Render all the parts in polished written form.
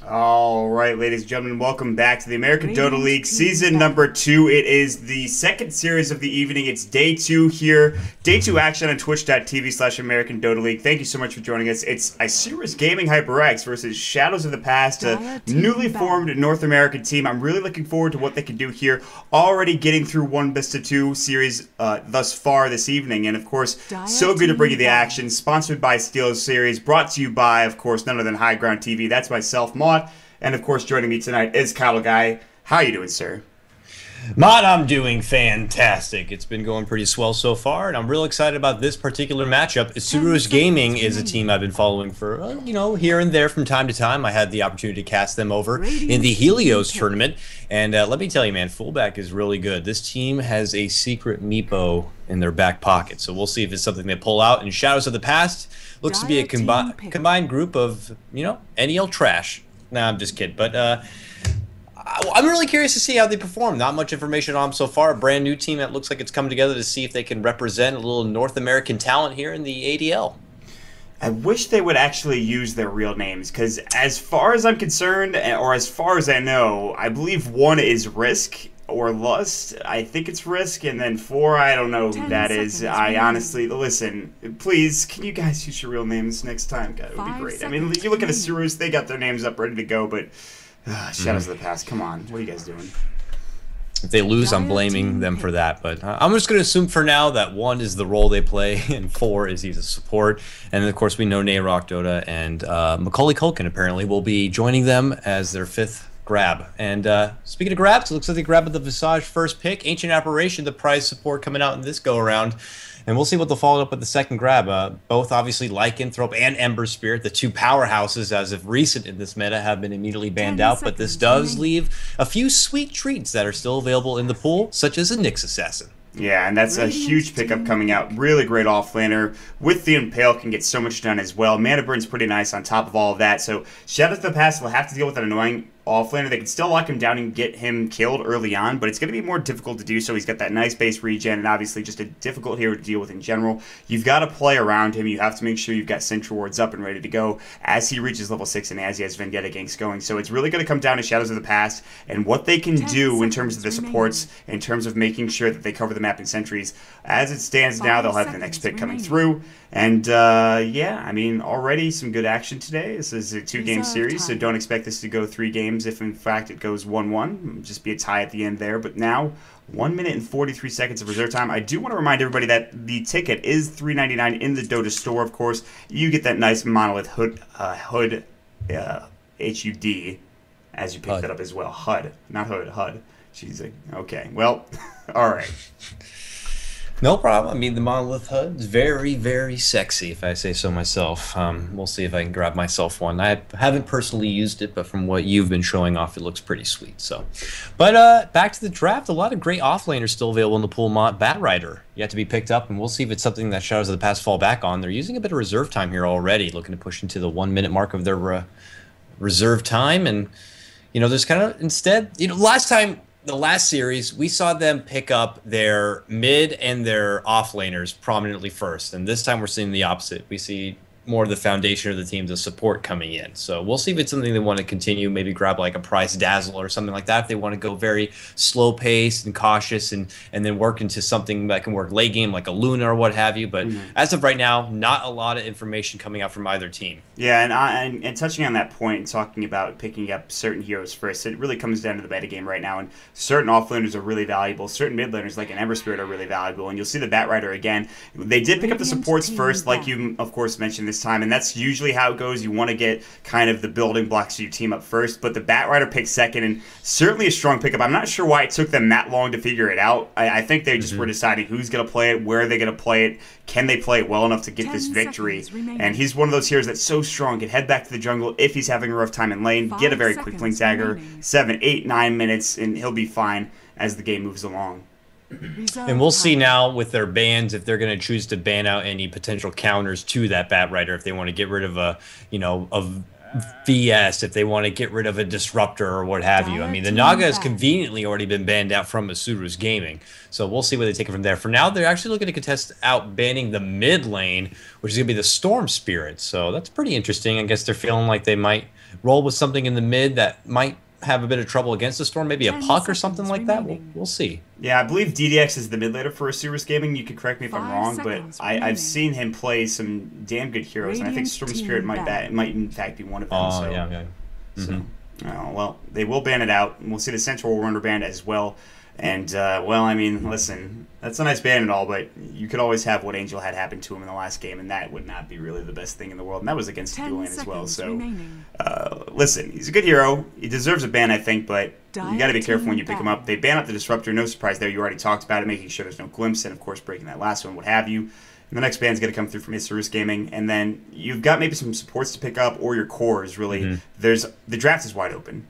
All right, ladies and gentlemen, welcome back to the American Dota League Season number 2. It is the second series of the evening. It's day 2 here. Day 2 action on twitch.tv/American Dota League. Thank you so much for joining us. It's Isurus Gaming HyperX versus Shadows of the Past, a newly formed North American team. I'm really looking forward to what they can do here. Already getting through 1-2 series thus far this evening. And, of course, so good to bring you the action. Sponsored by Steelers Series. Brought to you by, of course, none other than High Ground TV. That's myself, Maud. And, of course, joining me tonight is Cattle Guy. How you doing, sir? Mod, I'm doing fantastic. It's been going pretty swell so far, and I'm real excited about this particular matchup. Isurus Gaming is a team I've been following for, here and there from time to time. I had the opportunity to cast them over in the Helios tournament, and let me tell you, man, fullback is really good. This team has a secret Meepo in their back pocket, so we'll see if it's something they pull out. And Shadows of the Past looks to be a combined group of, NEL trash. Nah, I'm just kidding, but I'm really curious to see how they perform. Not much information on them so far. A brand new team that looks like it's come together to see if they can represent a little North American talent here in the ADL. I wish they would actually use their real names, because as far as I'm concerned, or as far as I know, I believe 1 is Risk or Lust. I think it's Risk, and then 4, I don't know who that is. I honestly, listen, please, can you guys use your real names next time? God, it would be great. I mean, you look at Isurus, they got their names up ready to go, but Shadows of the Past, come on. What are you guys doing? If they lose, I'm blaming them for that, but I'm just going to assume for now that 1 is the role they play, and 4 is he's a support. And then, of course, we know Nayrock Dota and Macaulay Culkin apparently will be joining them as their 5th grab. And speaking of grabs, it looks like they grabbed the Visage first pick. Ancient Apparition, the prize support coming out in this go-around. And we'll see what they'll follow up with the second grab. Both, obviously, Lycanthrope and Ember Spirit, the 2 powerhouses, as of recent in this meta, have been immediately banned out. But this does leave a few sweet treats that are still available in the pool, such as a Nyx Assassin. Yeah, and that's a huge pickup coming out. Really great offlaner. With the Impale can get so much done as well. Mana Burn's pretty nice on top of all of that. So Shadows of the Past will have to deal with an annoying offlaner. They can still lock him down and get him killed early on, but it's going to be more difficult to do so. He's got that nice base regen, and obviously just a difficult hero to deal with in general. You've got to play around him. You have to make sure you've got Sentry Wards up and ready to go as he reaches level 6 and as he has Vendetta ganks going. So it's really going to come down to Shadows of the Past and what they can do in terms of the supports, in terms of making sure that they cover the map in sentries. As it stands now, they'll have the next pick coming through. And, yeah, I mean, already some good action today. This is a 2-game series, so don't expect this to go 3 games if, in fact, it goes 1-1. Just be a tie at the end there. But now, 1 minute and 43 seconds of reserve time. I do want to remind everybody that the ticket is $3.99 in the Dota store, of course. You get that nice monolith hood, H-U-D, as you pick that up as well. HUD, not hood, HUD. Jeez, okay. Well, all right. No problem. I mean, the monolith HUD is very, very sexy, if I say so myself. We'll see if I can grab myself one. I haven't personally used it, but from what you've been showing off, it looks pretty sweet. So, but back to the draft. A lot of great offlaners still available in the pool. Bat Rider yet to be picked up, and we'll see if it's something that Shadows of the Past fall back on. They're using a bit of reserve time here already, looking to push into the 1-minute mark of their reserve time. And there's kind of instead, last time. The last series, we saw them pick up their mid and their offlaners prominently first. And this time we're seeing the opposite. We see more of the foundation of the team, the support coming in. So we'll see if it's something they want to continue, maybe grab like a Price Dazzle or something like that if they want to go very slow paced and cautious and then work into something that can work late game like a Luna or what have you. But as of right now, not a lot of information coming out from either team. Yeah, and touching on that point and talking about picking up certain heroes first, it really comes down to the metagame right now, and certain offlaners are really valuable. Certain mid laners like an Ember Spirit are really valuable, and you'll see the Bat Rider again. They did pick up the supports first, like you, of course, mentioned this time, and that's usually how it goes. You want to get kind of the building blocks of your team up first, but the Bat Rider picked second, and certainly a strong pickup. I'm not sure why it took them that long to figure it out. I think they just were deciding who's going to play it, where are they going to play it, can they play it well enough to get this victory. And he's one of those heroes that's so strong, can head back to the jungle if he's having a rough time in lane, get a very quick blink dagger, 7, 8, 9 minutes, and he'll be fine as the game moves along. And we'll see now with their bans if they're going to choose to ban out any potential counters to that Bat Rider if they want to get rid of a, VS if they want to get rid of a disruptor or what have you. I mean, the Naga has conveniently already been banned out from Isurus Gaming, so we'll see where they take it from there. For now, they're actually looking to contest out banning the mid lane, which is going to be the Storm Spirit. So that's pretty interesting. I guess they're feeling like they might roll with something in the mid that might have a bit of trouble against the Storm, maybe a Puck or something like that. We'll see. Yeah, I believe DDX is the mid laner for Isurus Gaming. You can correct me if I'm wrong, but I've seen him play some damn good heroes, and I think Storm Spirit might in fact be one of them. Oh, so, yeah, okay. Mm-hmm. Well, they will ban it out, and we'll see the Central Runner banned as well. And, well, I mean, listen, that's a nice ban and all, but you could always have what Angel had happen to him in the last game, and that would not be really the best thing in the world. And that was against Duelan as well. So, listen, he's a good hero. He deserves a ban, I think, but you got to be careful when you pick him up. They ban out the Disruptor. No surprise there. You already talked about it, making sure there's no glimpse, and, of course, breaking that last one, what have you. And the next ban's going to come through from Isurus Gaming, and then you've got maybe some supports to pick up, or your cores, really. The draft is wide open.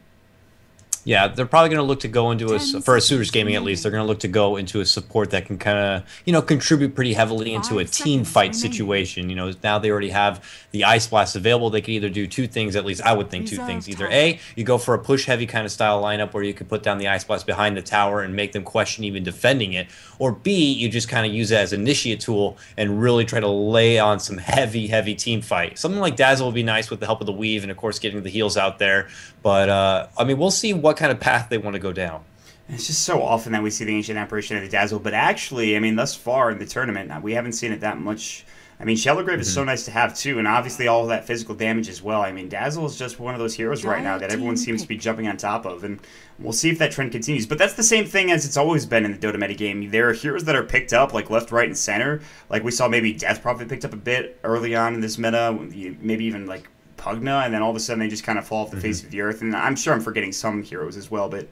Yeah, they're probably going to look to go into for Isurus Gaming at least, they're going to look to go into a support that can kind of, contribute pretty heavily into a team fight situation. Now they already have the Ice Blast available. They can either do two things, at least I would think two things. Either A, you go for a push-heavy kind of style lineup where you could put down the Ice Blast behind the tower and make them question even defending it. Or B, you just kind of use it as an initiate tool and really try to lay on some heavy, heavy team fight. Something like Dazzle would be nice with the help of the Weave and, of course, getting the heals out there. But, I mean, we'll see what kind of path they want to go down. It's just so often that we see the Ancient Apparition of the Dazzle, but actually, I mean, thus far in the tournament, we haven't seen it that much. I mean, Shadowgrave is so nice to have, too, and obviously all of that physical damage as well. I mean, Dazzle is just one of those heroes right now that everyone seems to be jumping on top of, and we'll see if that trend continues. But that's the same thing as it's always been in the Dota metagame. There are heroes that are picked up, like left, right, and center. Like we saw maybe Death Prophet picked up a bit early on in this meta, maybe even, like, Pugna, and then all of a sudden they just kind of fall off the face of the earth. And I'm sure I'm forgetting some heroes as well, but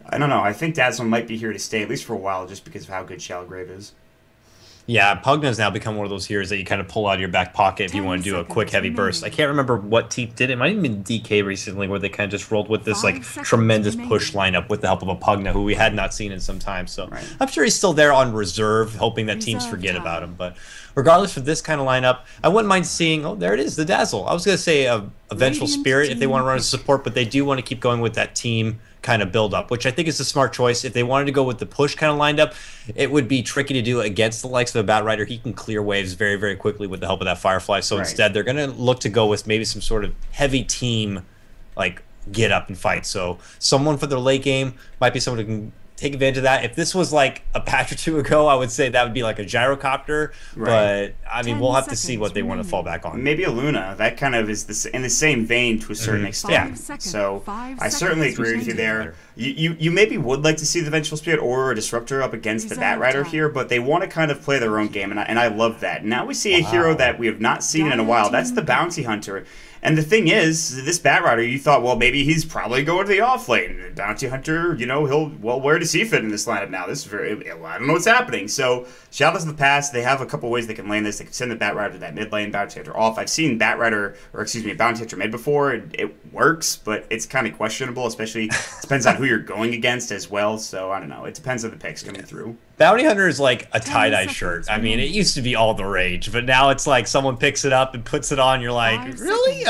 I don't know. I think Dazzle might be here to stay, at least for a while, just because of how good Shadowgrave is. Yeah, Pugna's now become one of those heroes that you kind of pull out of your back pocket if you want to do a quick, heavy burst. I can't remember what team did it. It might have been DK recently where they kind of just rolled with this like tremendous push lineup with the help of a Pugna who we had not seen in some time. So I'm sure he's still there on reserve, hoping that teams forget about him. But regardless of this kind of lineup, I wouldn't mind seeing, oh, there it is, the Dazzle. I was going to say a Vengeful Spirit if they want to run as support, but they do want to keep going with that team kind of build up, which I think is a smart choice. If they wanted to go with the push kind of lined up, it would be tricky to do against the likes of a Bat Rider. He can clear waves very, very quickly with the help of that Firefly. So instead, they're going to look to go with maybe some sort of heavy team, like get up and fight. So someone for their late game might be someone who can take advantage of that. If this was like a patch or two ago, I would say that would be like a gyrocopter. But I mean, we'll have to see what they want to fall back on. Maybe a Luna. That kind of is in the same vein to a certain extent. So I certainly agree with you there. You maybe would like to see the Vengeful Spirit or a Disruptor up against the Bat Rider here, but they want to kind of play their own game, and I love that. Now we see a hero that we have not seen in a while. That's the Bounty Hunter. And the thing is, this Bat Rider, you thought, well, maybe he's probably going to the off lane. The Bounty Hunter, where does he fit in this lineup now? This is I don't know what's happening. So, Shadows of the Past, they have a couple ways they can lane this. They can send the Bat Rider to that mid lane, Bounty Hunter off. I've seen Bounty Hunter mid before. It works, but it's kind of questionable, especially depends on who you're going against as well. So, I don't know. It depends on the picks coming through. Bounty Hunter is like a tie-dye shirt. I mean, it used to be all the rage, but now it's like someone picks it up and puts it on. You're like, really?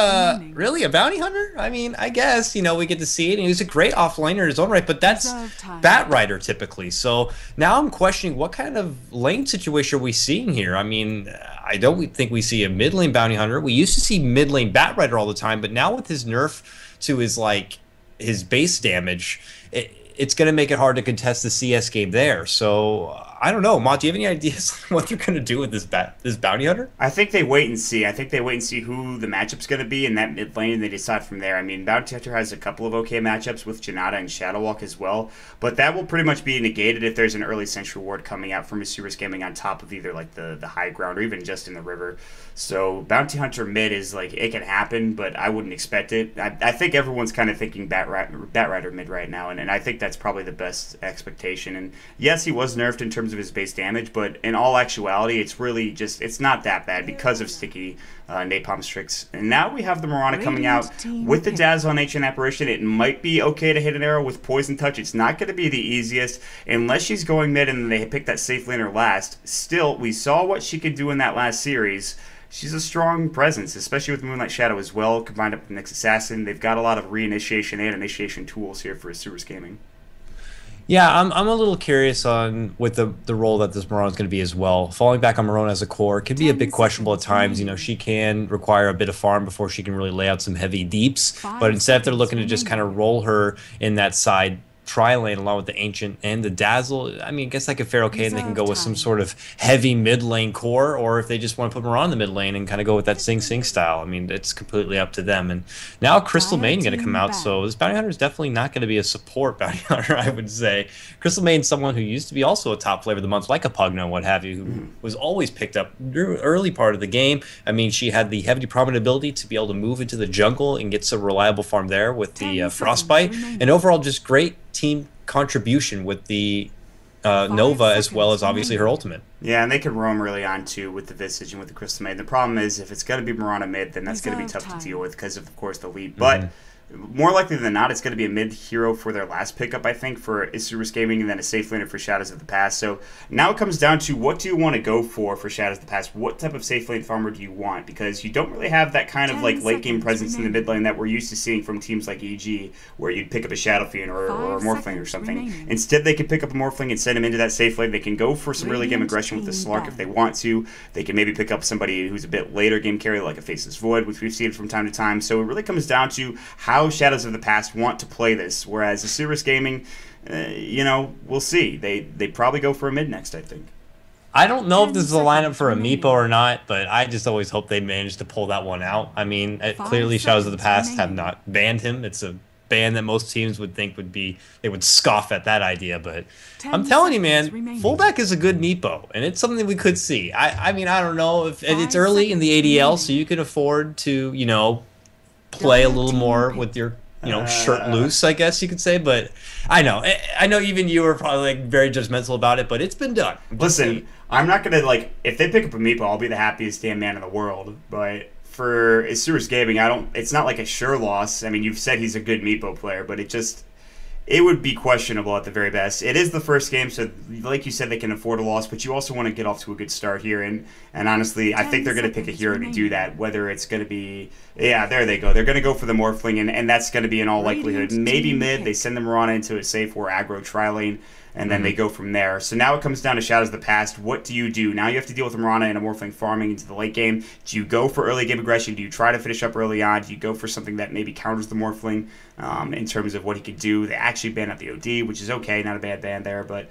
Really? A Bounty Hunter? I mean, I guess, we get to see it. And he's a great off-laner in his own right, but that's Bat Rider typically. So now I'm questioning what kind of lane situation are we seeing here? I mean, I don't think we see a mid-lane Bounty Hunter. We used to see mid-lane Bat Rider all the time, but now with his nerf to his base damage, it's going to make it hard to contest the CS game there. So, I don't know. Ma, do you have any ideas what they're going to do with this Bounty Hunter? I think they wait and see. I think they wait and see who the matchup's going to be in that mid lane, and they decide from there. I mean, Bounty Hunter has a couple of okay matchups with Janata and Shadowwalk as well, but that will pretty much be negated if there's an early Sentry Ward coming out from Isurus Gaming on top of either like the high ground or even just in the river. So Bounty Hunter mid is like, it can happen, but I wouldn't expect it. I think everyone's kind of thinking Bat Rider mid right now, and I think that's probably the best expectation. And yes, he was nerfed in terms of his base damage, but in all actuality, it's really just, it's not that bad because of sticky Napalm Strix. And now we have the Mirana coming out with the Dazzle on Ancient Apparition. It might be okay to hit an arrow with Poison Touch. It's not going to be the easiest unless she's going mid and they pick that safe laner last. Still, we saw what she could do in that last series. she's a strong presence, especially with Moonlight Shadow as well, combined up with Nyx Assassin. They've got a lot of reinitiation and initiation tools here for Isurus Gaming. Yeah, I'm a little curious on with the role that this Marauder is going to be as well. Falling back on Marauder as a core can be a bit questionable at times. You know, she can require a bit of farm before she can really lay out some heavy deeps. But instead, if they're looking to just kind of roll her in that side tri-lane along with the Ancient and the Dazzle, I mean, I guess that could fare okay, and they can go with some sort of heavy mid lane core, or if they just want to put Marauder in the mid lane and kind of go with that Sing style. I mean, it's completely up to them. And now Crystal Maiden going to come out, so this bounty hunter is definitely not going to be a support bounty hunter, I would say. Crystal Maiden's someone who used to be also a top flavor of the month, like a Pugna and what have you, who was always picked up early part of the game. I mean, she had the heavy prominent ability to be able to move into the jungle and get some reliable farm there with the Frostbite, and overall just great team contribution with the Nova, as well as obviously her ultimate. Yeah, and they can roam early on too with the Visage and with the Crystal Maiden. The problem is if it's going to be Mirana mid, then that's going to be tough to deal with because of course, the lead. But more likely than not, it's going to be a mid hero for their last pickup, I think, for Isurus Gaming, and then a safe laner for Shadows of the Past. So now it comes down to what do you want to go for Shadows of the Past? What type of safe lane farmer do you want? Because you don't really have that kind of like late game presence in the mid lane that we're used to seeing from teams like EG, where you'd pick up a Shadow Fiend or a Morphling or something. Instead, they can pick up a Morphling and send him into that safe lane. They can go for some early game aggression with the Slark if they want to. They can maybe pick up somebody who's a bit later game carry, like a Faceless Void, which we've seen from time to time. So it really comes down to how Shadows of the Past want to play this, whereas Isurus Gaming, you know, we'll see. They probably go for a mid next, I think. I don't know if this is a lineup for a Meepo or not, but I just always hope they manage to pull that one out. I mean, clearly Shadows of the Past have not banned him. It's a ban that most teams would think would be, they would scoff at that idea, but I'm telling you, man, fullback is a good Meepo, and it's something we could see. I mean, I don't know if it's early in the ADL, so you can afford to, you know, play a little more with your, you know, shirt loose, I guess you could say. But I know even you were probably like very judgmental about it, but it's been done. Listen, I'm not gonna like, if they pick up a Meepo, I'll be the happiest damn man in the world. But for Isurus Gaming, it's not like a sure loss. I mean, you've said he's a good Meepo player, but it would be questionable at the very best. It is the first game, so like you said, they can afford a loss, but you also want to get off to a good start here. And honestly, I think they're going to pick a hero to do that, whether it's going to be, yeah, there they go. They're going to go for the Morphling, and that's going to be in all likelihood. Maybe mid, they send the Mirana into a safe or aggro tri-lane, and then they go from there. So now it comes down to Shadows of the Past. What do you do? Now you have to deal with Mirana and a Morphling farming into the late game. Do you go for early game aggression? Do you try to finish up early on? Do you go for something that maybe counters the Morphling in terms of what he could do? They actually banned out the OD, which is okay, not a bad ban there, but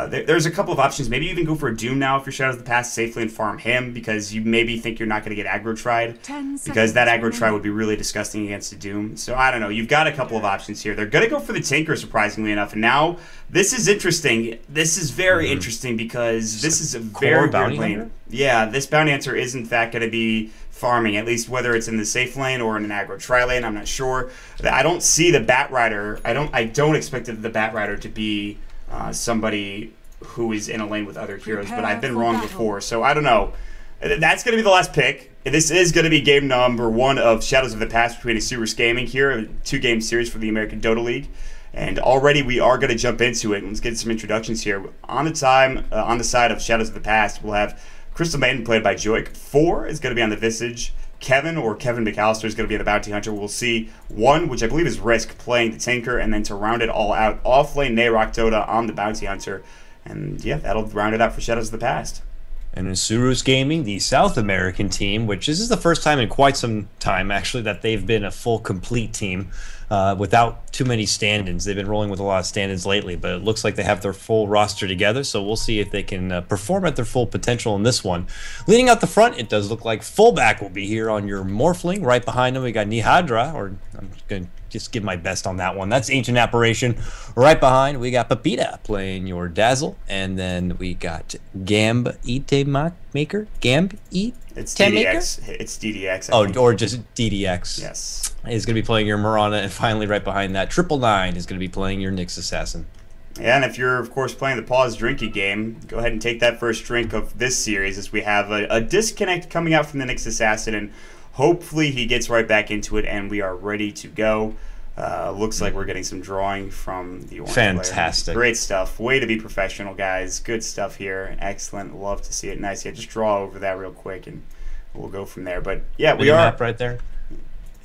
there's a couple of options. Maybe you even go for a Doom now if you're Shadows of the Past, safely and farm him, because you maybe think you're not going to get aggro tried, because that aggro try would be really disgusting against a Doom. So I don't know. You've got a couple of options here. They're going to go for the Tinker, surprisingly enough, and now this is interesting. This is very interesting because this is a very weird lane. Yeah, this bounty hunter is in fact going to be farming, at least whether it's in the safe lane or in an aggro tri lane. I'm not sure. I don't see the Bat Rider. I don't expect the Bat Rider to be somebody who is in a lane with other heroes, but I've been wrong before, so I don't know. That's going to be the last pick. This is going to be game number 1 of Shadows of the Past between Isurus Gaming here, a 2-game series for the American Dota League. And already we are going to jump into it. Let's get some introductions here. On the side of Shadows of the Past, we'll have Crystal Maiden, played by Joik. 4 is going to be on the Visage. Kevin McAllister is going to be the Bounty Hunter. We'll see 1, which I believe is Risk, playing the Tinker, and then to round it all out, off-lane Nayrok Dota on the Bounty Hunter. And yeah, that'll round it out for Shadows of the Past. And Isurus Gaming, the South American team, which this is the first time in quite some time, actually, that they've been a full, complete team without too many stand-ins. They've been rolling with a lot of stand-ins lately, but it looks like they have their full roster together, so we'll see if they can perform at their full potential in this one. Leading out the front, it does look like fullback will be here on your Morphling. Right behind him, we got Nihadra, or I'm going to just give my best on that one. That's Ancient Apparition. Right behind, we got Pepita playing your Dazzle, and then we got Gamb Ite Maker? Gamb Ite? It's DDX. It's DDX. Or just DDX. Yes. Is going to be playing your Mirana, and finally right behind that, 999 is going to be playing your Nyx Assassin. Yeah, and if you're, of course, playing the pause drinking game, go ahead and take that first drink of this series, as we have a disconnect coming out from the Nyx Assassin, and hopefully he gets right back into it, and we are ready to go. Looks like we're getting some drawing from the orange Fantastic. Player. Great stuff. Way to be professional, guys. Good stuff here. Excellent. Love to see it. Nice. Yeah, just draw over that real quick, and we'll go from there. But yeah, we Mini are map right there.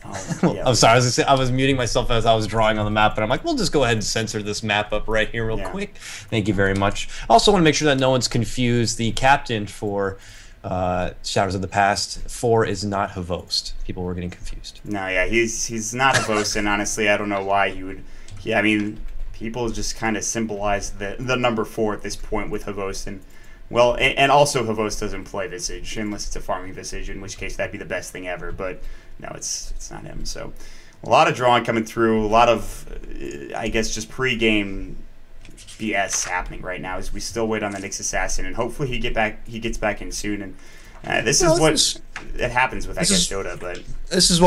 Oh, yeah. I'm sorry. I was muting myself as I was drawing on the map, but I'm like, we'll just go ahead and censor this map up right here real quick. Thank you very much. Also want to make sure that no one's confused. The captain for Shadows of the Past 4 is not Havost. People were getting confused. No, yeah, he's not Havost, and honestly, I don't know why you would. Yeah, I mean, people just kind of symbolize the number 4 at this point with Havost, and well, and also Havost doesn't play Visage unless it's a farming Visage, in which case that'd be the best thing ever. But no, it's not him. So a lot of drawing coming through, a lot of I guess just pre-game BS happening right now as we still wait on the Nyx Assassin, and hopefully he gets back in soon. And this is what it happens with, I guess, Dota. But this is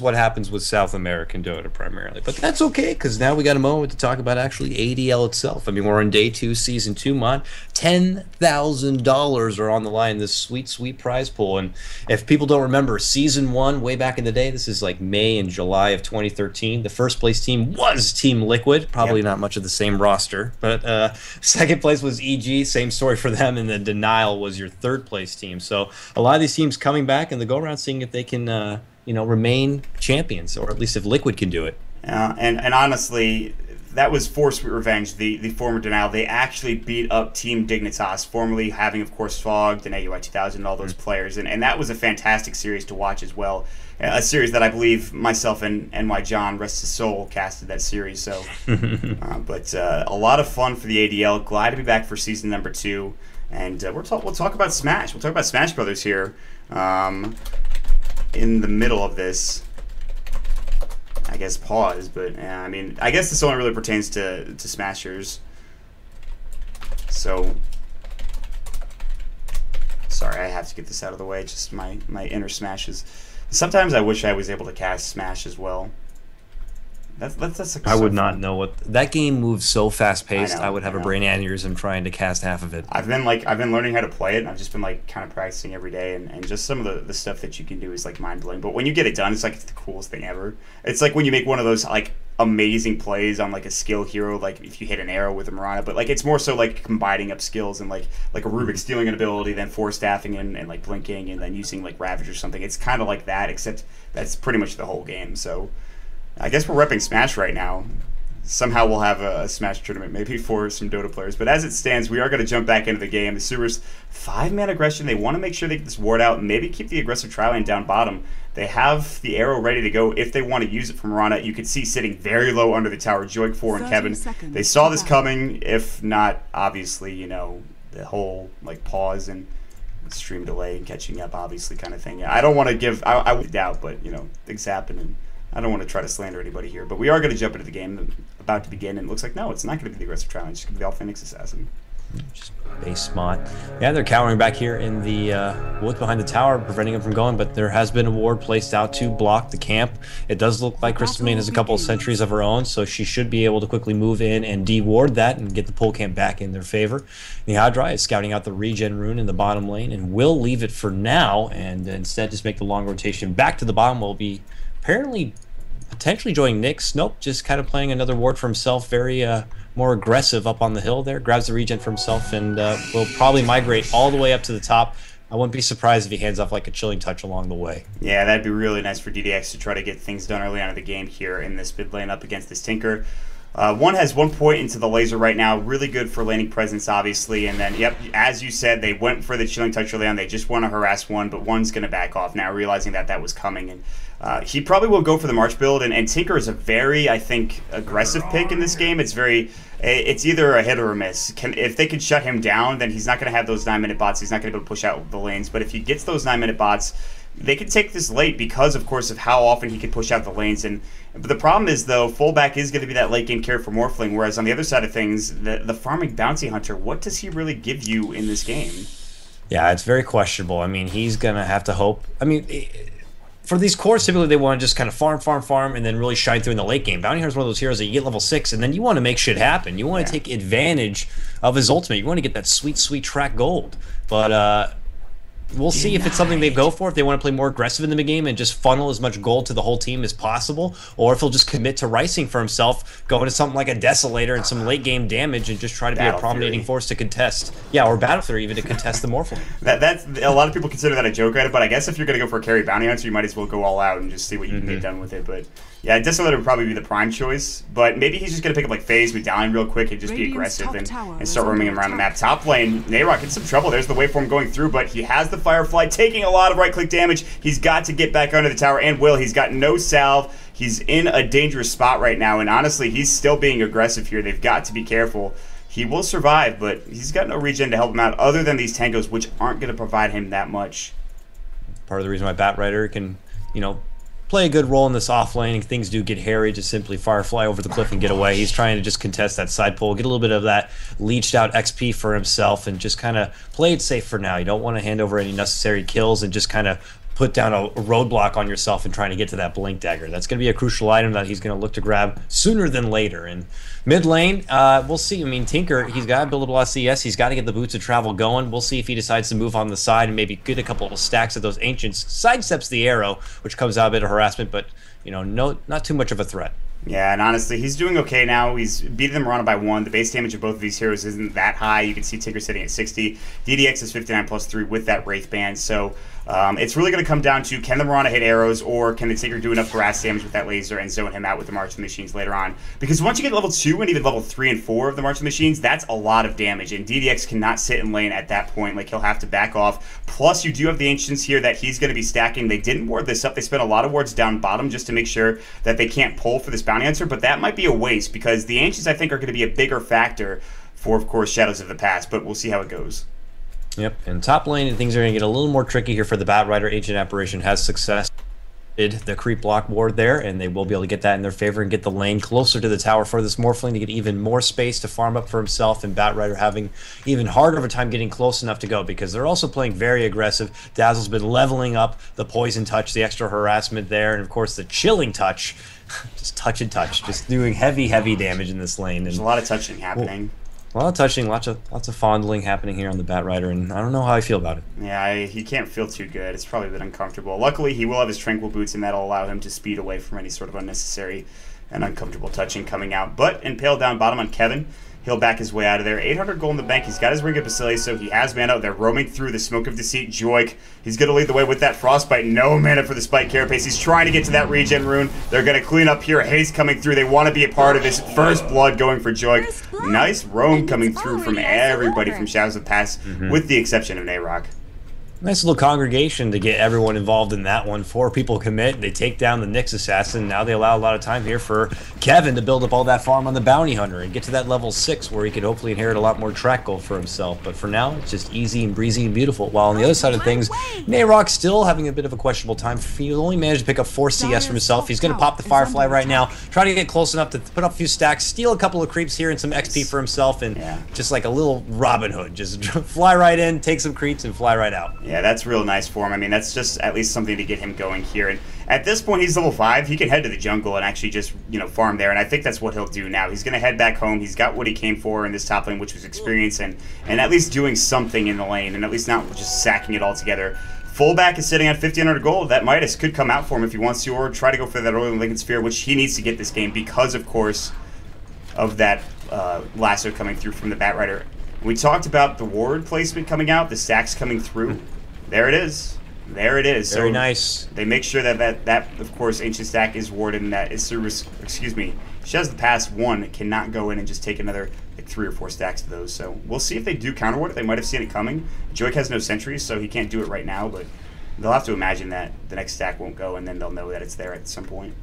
what happens with South American Dota primarily. But that's okay, because now we got a moment to talk about actually ADL itself. I mean, we're on day 2, season 2 mod. $10,000 are on the line in this sweet, sweet prize pool. And if people don't remember, season 1 way back in the day, this is like May and July of 2013. The first place team was Team Liquid, probably not much of the same roster. But second place was EG, same story for them, and then Denial was your third place team. So a lot of these teams coming back in the go around, seeing if they can remain champions, or at least if Liquid can do it. And honestly, that was for Sweet Revenge, the former Denial. They actually beat up Team Dignitas, formerly having, of course, Fogged and AUI 2000 and all those players. And that was a fantastic series to watch as well. A series that I believe myself and NY John, rest his soul, casted that series. So, but a lot of fun for the ADL. Glad to be back for season number 2. And we'll talk about Smash. We'll talk about Smash Brothers here in the middle of this. I guess pause, but I mean, I guess this only really pertains to Smashers. So, sorry, I have to get this out of the way. Just my inner Smashes. Sometimes I wish I was able to cast Smash as well. That's I would not know what that game moves so fast paced. I would have a brain aneurysm trying to cast half of it. I've been learning how to play it, and I've just been like kind of practicing every day, and just some of the stuff that you can do is like mind blowing. But when you get it done, it's like it's the coolest thing ever. It's like when you make one of those like amazing plays on like a skill hero, like if you hit an arrow with a Mirana, but like it's more so like combining up skills and like a Rubik stealing an ability, then force staffing and like blinking, and then using like Ravage or something. It's kind of like that, except that's pretty much the whole game. So I guess we're repping Smash right now. Somehow we'll have a Smash tournament, maybe for some Dota players. But as it stands, we are going to jump back into the game. The Isurus 5-man aggression. They want to make sure they get this ward out and maybe keep the aggressive tri-lane down bottom. They have the arrow ready to go if they want to use it from Mirana. You can see sitting very low under the tower, Joik 4 and Kevin. They saw this coming. If not, obviously, you know, the whole like pause and stream delay and catching up, obviously, kind of thing. Yeah, I don't want to give, I would doubt, but, you know, things happen, and I don't want to try to slander anybody here, but we are going to jump into the game about to begin, and it looks like, no, it's not going to be the aggressive trial, it's just going to be the All Phoenix Assassin. Just base mod. Yeah, they're cowering back here in the woods behind the tower, preventing them from going, but there has been a ward placed out to block the camp. It does look like Crystalmaine has a couple of sentries of her own, so she should be able to quickly move in and de-ward that and get the pole camp back in their favor. The Hadra is scouting out the regen rune in the bottom lane and will leave it for now, and instead just make the long rotation back to the bottom. Will be apparently potentially joining Nyx. Nope, just kind of playing another ward for himself, very more aggressive up on the hill there. Grabs the regen for himself and will probably migrate all the way up to the top. I wouldn't be surprised if he hands off like a chilling touch along the way. Yeah, that'd be really nice for DDX to try to get things done early on in the game here in this mid lane up against this Tinker. One has 1 point into the laser right now. Really good for laning presence, obviously. And then, yep, as you said, they went for the chilling touch early on. They just want to harass one, but one's going to back off now, realizing that that was coming. And he probably will go for the March build. And Tinker is a very, I think, aggressive pick in this game. It's either a hit or a miss. If they can shut him down, then he's not going to have those 9-minute bots. He's not going to be able to push out the lanes. But if he gets those 9-minute bots, they can take this late because, of course, of how often he can push out the lanes. But the problem is, though, fullback is going to be that late game carry for Morphling, whereas on the other side of things, the farming bounty hunter, what does he really give you in this game? Yeah, it's very questionable. I mean, he's going to have to hope. I mean, for these cores, typically they want to just kind of farm, and then really shine through in the late game. Bounty Hunter's one of those heroes that you get level 6, and then you want to make shit happen. You want to take advantage of his ultimate. You want to get that sweet, sweet track gold. But We'll see if it's something they go for, if they want to play more aggressive in the mid-game and just funnel as much gold to the whole team as possible, or if he'll just commit to ricing for himself, go into something like a Desolator and some late-game damage and just try to be a prominating force to contest. Yeah, or Battle Fury even to contest the Morphle. That's a lot of people consider that a joke item, but I guess if you're going to go for a carry bounty hunter, you might as well go all out and just see what you can get done with it. But yeah, Desolator would probably be the prime choice, but maybe he's just going to pick up like Phase Medallion real quick and just be aggressive and start roaming him around the map. Top lane, Nayrok in some trouble. There's the waveform going through, but he has the Firefly taking a lot of right-click damage. He's got to get back under the tower, and will. He's got no salve. He's in a dangerous spot right now, and honestly, he's still being aggressive here. They've got to be careful. He will survive, but he's got no regen to help him out other than these tangos, which aren't going to provide him that much. Part of the reason why Batrider can, play a good role in this off lane. Things do get hairy, just simply Firefly over the cliff and get away. He's trying to just contest that side pull, get a little bit of that leached out XP for himself, and just kind of play it safe for now. You don't want to hand over any necessary kills and just kind of put down a roadblock on yourself and trying to get to that Blink Dagger. That's going to be a crucial item that he's going to look to grab sooner than later. And mid lane, we'll see. I mean, Tinker, he's got to build a lot of CS. He's got to get the boots of travel going. We'll see if he decides to move on the side and maybe get a couple of stacks of those Ancients. Sidesteps the arrow, which comes out a bit of harassment, but, not too much of a threat. Yeah, and honestly, he's doing okay now. He's beating them around by 1. The base damage of both of these heroes isn't that high. You can see Tinker sitting at 60. DDX is 59 plus 3 with that Wraith Band. So it's really going to come down to, can the Mirana hit arrows, or can the Tinker do enough harass damage with that laser and zone him out with the March of the Machines later on? Because once you get level 2 and even level 3 and 4 of the March of the Machines, that's a lot of damage. And DDX cannot sit in lane at that point. Like, he'll have to back off. Plus, you do have the Ancients here that he's going to be stacking. They didn't ward this up. They spent a lot of wards down bottom just to make sure that they can't pull for this bounty hunter, but that might be a waste because the Ancients, I think, are going to be a bigger factor for, of course, Shadows of the Past, but we'll see how it goes. Yep, and top lane, things are going to get a little more tricky here for the Batrider. Ancient Apparition has success. The creep block ward there, and they will be able to get that in their favor and get the lane closer to the tower for this Morphling to get even more space to farm up for himself, and Batrider having even harder of a time getting close enough to go because they're also playing very aggressive. Dazzle's been leveling up the poison touch, the extra harassment there, and of course the chilling touch. Just touch and touch, just doing heavy damage in this lane. There's a lot of touching happening. A lot of touching, lots of fondling happening here on the Batrider, and I don't know how I feel about it. Yeah, he can't feel too good. It's probably a bit uncomfortable. Luckily, he will have his Tranquil Boots, and that'll allow him to speed away from any sort of unnecessary and uncomfortable touching coming out. But impaled down bottom on Kevin. He'll back his way out of there. 800 gold in the bank. He's got his Ring of Basilius, so he has mana. They're roaming through the Smoke of Deceit. Joik, he's going to lead the way with that Frostbite. No mana for the Spike Carapace. He's trying to get to that regen rune. They're going to clean up here. Haste coming through. They want to be a part of this. First blood going for Joik. Nice roam coming through from everybody from Shadows of the Past, with the exception of Nayrok. Nice little congregation to get everyone involved in that one. 4 people commit. They take down the Nyx Assassin. Now they allow a lot of time here for Kevin to build up all that farm on the Bounty Hunter and get to that level 6 where he could hopefully inherit a lot more track gold for himself. But for now, it's just easy and breezy and beautiful. While on the other side of things, Nayrok still having a bit of a questionable time. He only managed to pick up 4 CS for himself. He's going to pop the Firefly right now, try to get close enough to put up a few stacks, steal a couple of creeps here and some XP for himself, and just like a little Robin Hood. Just fly right in, take some creeps, and fly right out. Yeah, that's real nice for him. I mean, that's just at least something to get him going here. And at this point, he's level 5. He can head to the jungle and actually just, farm there. And I think that's what he'll do now. He's going to head back home. He's got what he came for in this top lane, which was experience and at least doing something in the lane and at least not just sacking it all together. Fullback is sitting at 1,500 gold. That Midas could come out for him if he wants to, or try to go for that early Lincoln Sphere, which he needs to get this game because, of course, of that lasso coming through from the Batrider. We talked about the ward placement coming out, the stacks coming through. There it is. There it is. Very nice. They make sure that of course, Ancient Stack is warded and that Isurus, Shadows of the Past 1 cannot go in and just take another 3 or 4 stacks of those. So we'll see if they do counter ward it. They might have seen it coming. Joik has no sentries, so he can't do it right now, but they'll have to imagine that the next stack won't go, and then they'll know that it's there at some point.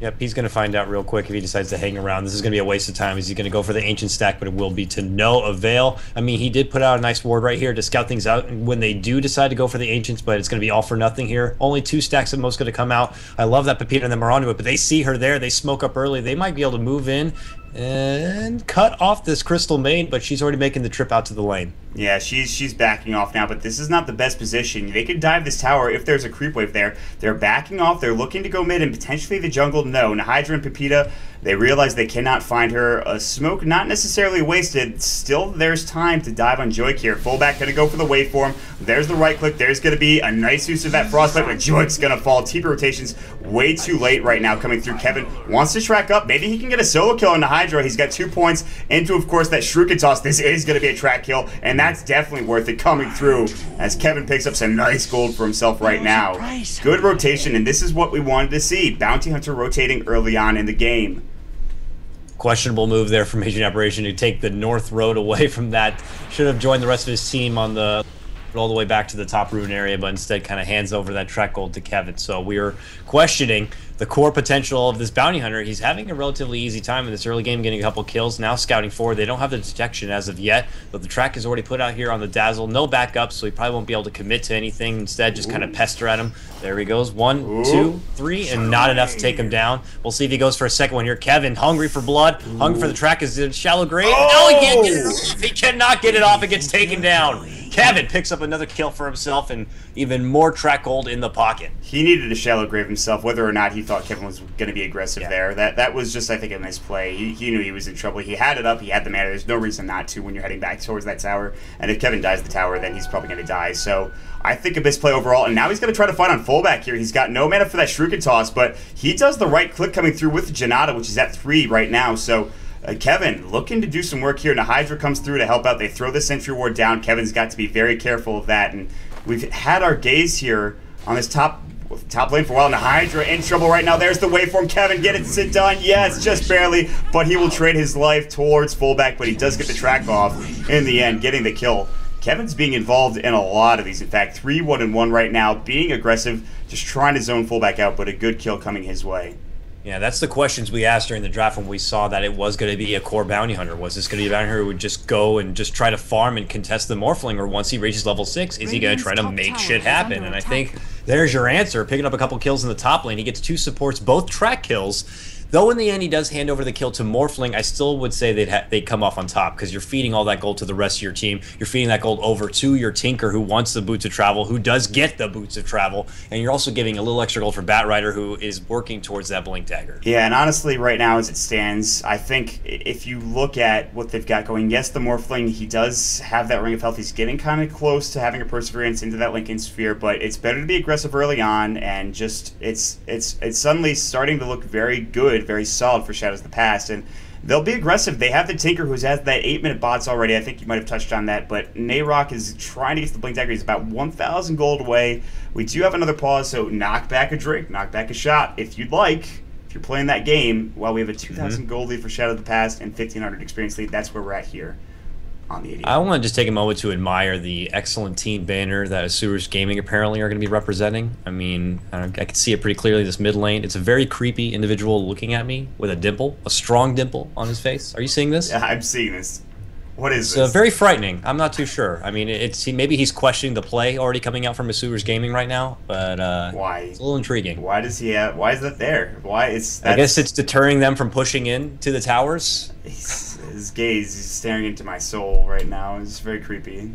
Yep, he's going to find out real quick if he decides to hang around. This is going to be a waste of time. Is he going to go for the Ancient Stack, but it will be to no avail. I mean, he did put out a nice ward right here to scout things out when they do decide to go for the Ancients, but it's going to be all for nothing here. Only 2 stacks at most going to come out. I love that Pepita and them are onto it, but they see her there. They smoke up early. They might be able to move in and cut off this Crystal Maid, but she's already making the trip out to the lane. Yeah, she's backing off now, but this is not the best position. They could dive this tower if there's a creep wave there. They're backing off. They're looking to go mid and potentially the jungle. No, Nahydra and Pepita, They realize they cannot find her. A smoke not necessarily wasted. Still, there's time to dive on Joik here. Fullback going to go for the waveform. There's the right click. There's going to be a nice use of that frostbite, but Joik's going to fall. TP rotations way too late right now coming through. Kevin wants to track up. Maybe he can get a solo kill on the Hydra. He's got 2 points into, of course, that Shuriken toss. This is going to be a track kill, and that's definitely worth it coming through as Kevin picks up some nice gold for himself right now. Good rotation, and this is what we wanted to see. Bounty Hunter rotating early on in the game. Questionable move there from Agent Operation to take the north road away from that. Should have joined the rest of his team on the all the way back to the top rune area, but instead kind of hands over that track gold to Kevin. So we are questioning the core potential of this bounty hunter. He's having a relatively easy time in this early game, getting a couple kills. Now scouting forward. They don't have the detection as of yet, but the track is already put out here on the Dazzle. No backup, so he probably won't be able to commit to anything. Instead, just kind of pester at him. There he goes. 1, 2, 3, and not enough to take him down. We'll see if he goes for a second one here. Kevin, hungry for blood, hungry for the track. Is it a shallow grave? No, he can't get it off. He cannot get it off. It gets taken down. Kevin picks up another kill for himself and even more track gold in the pocket. He needed a shallow grave himself, whether or not he thought Kevin was going to be aggressive there. That was just, I think, a misplay. He knew he was in trouble. He had it up. He had the mana. There's no reason not to when you're heading back towards that tower. And if Kevin dies the tower, then he's probably going to die. So I think a misplay overall. And now he's going to try to fight on fullback here. He's got no mana for that Shuriken toss, but he does the right click coming through with the Janata, which is at 3 right now. So Kevin looking to do some work here, and the Hydra comes through to help out. They throw the sentry ward down. Kevin's got to be very careful of that, and we've had our gaze here on this top lane for a while, and the Hydra in trouble right now. There's the waveform. Kevin gets it done. Yes, just barely, but he will trade his life towards fullback, but he does get the track off in the end, getting the kill. Kevin's being involved in a lot of these. In fact, 3-1-1 right now, being aggressive, just trying to zone fullback out, but a good kill coming his way. Yeah, that's the questions we asked during the draft when we saw that it was going to be a core bounty hunter. Was this going to be a bounty hunter who would just go and just try to farm and contest the Morphling, or once he reaches level 6, is he going to try to make shit happen? And I think there's your answer. Picking up a couple kills in the top lane. He gets 2 supports, both track kills. Though in the end he does hand over the kill to Morphling, I still would say they'd come off on top, because you're feeding all that gold to the rest of your team. You're feeding that gold over to your Tinker, who wants the Boots of Travel, who does get the Boots of Travel, and you're also giving a little extra gold for Batrider, who is working towards that Blink Dagger. Yeah, and honestly, right now as it stands, I think if you look at what they've got going, yes, the Morphling, he does have that Ring of Health. He's getting kind of close to having a Perseverance into that Lincoln Sphere, but it's better to be aggressive early on, and just it's suddenly starting to look very good, very solid for Shadows of the Past, and they'll be aggressive. They have the Tinker, who's had that 8-minute bots already. I think you might have touched on that, but Nayrok is trying to get the Blink Dagger. He's about 1,000 gold away. We do have another pause, so knock back a drink, knock back a shot if you'd like. If you're playing that game, while we have a 2,000 gold lead for Shadow of the Past and 1,500 experience lead, that's where we're at here on the 80. I want to just take a moment to admire the excellent team banner that Isurus Gaming apparently are going to be representing. I mean, I can see it pretty clearly, this mid lane. It's a very creepy individual looking at me with a dimple, a strong dimple on his face. Are you seeing this? Yeah, I'm seeing this. What is this? It's very frightening. I'm not too sure. I mean, maybe he's questioning the play already coming out from Isurus Gaming right now, but why? It's a little intriguing. Why does he have? Why is that there? Why is? I guess it's deterring them from pushing in to the towers. His gaze is staring into my soul right now. It's very creepy.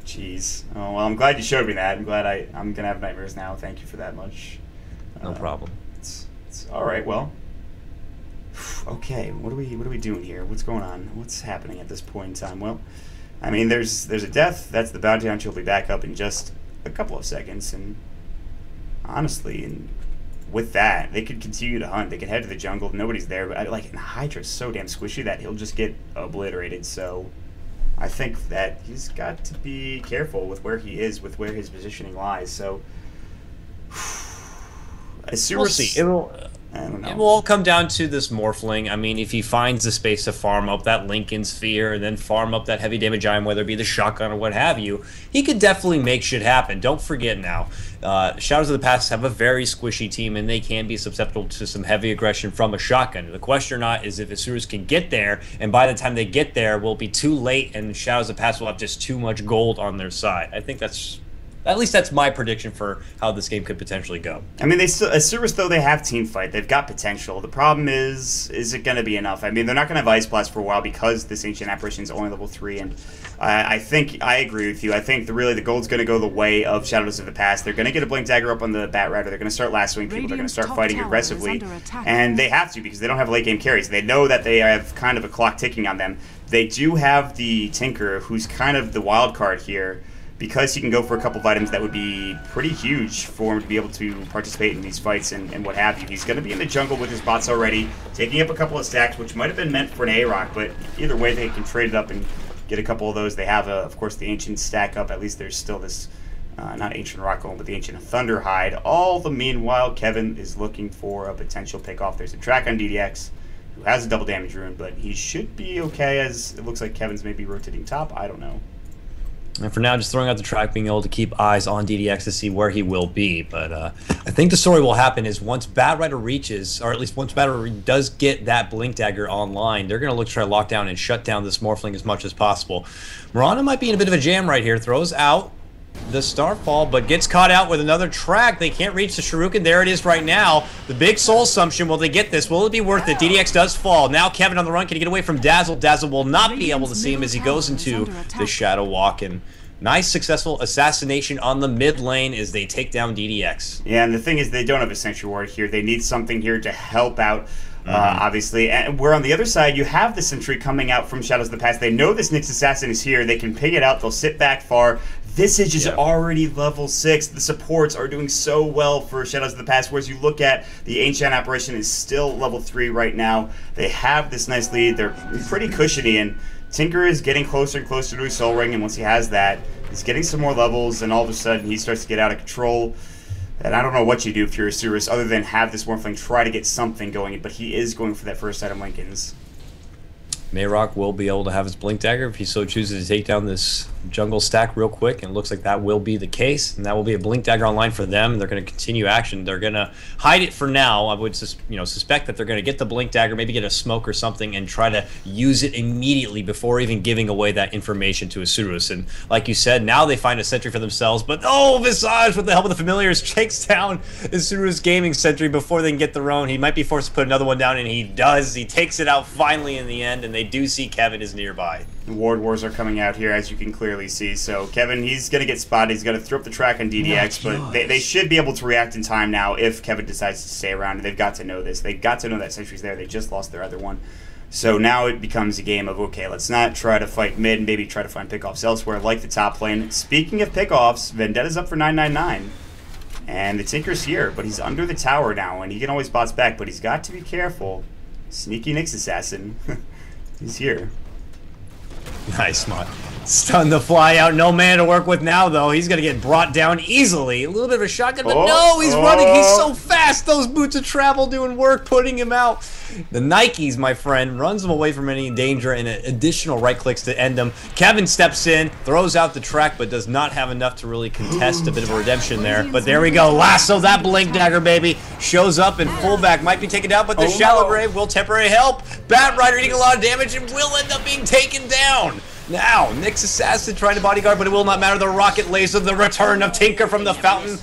Jeez. Oh well, I'm glad you showed me that. I'm glad I'm gonna have nightmares now. Thank you for that much. No problem. It's all right. Well. Okay, what are we doing here? What's going on? What's happening at this point in time? Well, I mean, there's a death. That's the bounty hunter. Will be back up in just a couple of seconds, and honestly, and with that, they could continue to hunt. They could head to the jungle. Nobody's there, but and Hydra's so damn squishy that he'll just get obliterated. So I think that he's got to be careful with where he is, with where his positioning lies. So we'll see. I don't know. It will all come down to this Morphling. I mean, if he finds the space to farm up that Lincoln Sphere and then farm up that heavy damage item, whether it be the shotgun or what have you, he could definitely make shit happen. Don't forget now, Shadows of the Past have a very squishy team, and they can be susceptible to some heavy aggression from a shotgun. The question or not is if Isurus can get there, and by the time they get there, will it be too late, and Shadows of the Past will have just too much gold on their side. I think that's At least that's my prediction for how this game could potentially go. I mean, Isurus, though, they have team fight. They've got potential. The problem is it going to be enough? I mean, they're not going to have Ice Blast for a while because this Ancient Apparition is only level 3, and I think I agree with you. I think really the gold's going to go the way of Shadows of the Past. They're going to get a Blink Dagger up on the Bat Rider. They're going to start lassoing people. They're going to start fighting aggressively, and they have to because they don't have late game carries. They know that they have kind of a clock ticking on them. They do have the Tinker, who's kind of the wild card here, because he can go for a couple of items that would be pretty huge for him to be able to participate in these fights and what have you. He's going to be in the jungle with his bots already, taking up a couple of stacks, which might have been meant for an A-Rock, but either way they can trade it up and get a couple of those. They have, of course, the Ancient stack up. At least there's still this, not Ancient Rock Golem, but the Ancient Thunderhide. All the meanwhile, Kevin is looking for a potential pick-off. There's a track on DDX, who has a double damage rune, but he should be okay, as it looks like Kevin's maybe rotating top. I don't know. And for now, just throwing out the track, being able to keep eyes on DDX to see where he will be. But I think the story will happen is once Bat Rider reaches, or at least once Bat Rider does get that Blink Dagger online, they're going to look to try to lock down and shut down this Morphling as much as possible. Mirana might be in a bit of a jam right here. Throws out the Starfall, but gets caught out with another track. They can't reach the Shuriken. There it is right now. The big Soul Assumption. Will they get this? Will it be worth it? DDX does fall. Now Kevin on the run. Can he get away from Dazzle? Dazzle will not be able to see him as he goes into the Shadow Walk. And nice successful assassination on the mid lane as they take down DDX. Yeah, and the thing is they don't have a Sentry Ward here. They need something here to help out. Obviously, and where on the other side you have the Sentry coming out from Shadows of the Past. They know this Nyx Assassin is here. They can ping it out. They'll sit back far. Visage is already level 6. The supports are doing so well for Shadows of the Past, whereas you look at the Ancient Apparition is still level 3 right now. They have this nice lead. They're pretty cushiony, and Tinker is getting closer and closer to his Soul Ring, and once he has that, he's getting some more levels, and all of a sudden he starts to get out of control. And I don't know what you do if you're Isurus other than have this Morphling try to get something going, but he is going for that first item Lincolns. Mayrock will be able to have his Blink Dagger if he so chooses to take down this jungle stack real quick, and it looks like that will be the case, and that will be a Blink Dagger online for them. They're going to continue action. They're going to hide it for now. I would suspect that they're going to get the Blink Dagger, maybe get a smoke or something, and try to use it immediately before even giving away that information to Isurus. And like you said, now they find a sentry for themselves, but Visage, with the help of the familiars, takes down Isurus Gaming Sentry before they can get their own. He might be forced to put another one down, and he does. He takes it out finally in the end, and they do see Kevin is nearby. The Ward Wars are coming out here, as you can clearly see. So Kevin, he's going to get spotted. He's going to throw up the track on DDX, but they should be able to react in time now if Kevin decides to stay around. And they've got to know this. They've got to know that Sentry's there. They just lost their other one. So now it becomes a game of, okay, let's not try to fight mid and maybe try to find pickoffs elsewhere, like the top lane. Speaking of pickoffs, Vendetta's up for 999. And the Tinker's here, but he's under the tower now, and he can always bots back, but he's got to be careful. Sneaky Nyx Assassin. He's here. Nice, Mott. Stun the fly out. No man to work with now, though. He's going to get brought down easily. A little bit of a shotgun, but no, he's running. He's so fast. Those boots of travel doing work, putting him out. The Nikes, my friend, runs him away from any danger, and additional right clicks to end him. Kevin steps in, throws out the track, but does not have enough to really contest a bit of a redemption there. But there we go. Lasso that Blink Dagger, baby. Shows up, and fullback might be taken down, but the Shallow Grave will temporarily help. Bat Rider eating a lot of damage and will end up being taken down. Now, Nyx Assassin trying to bodyguard, but it will not matter. The Rocket Laser, the return of Tinker from the fountain.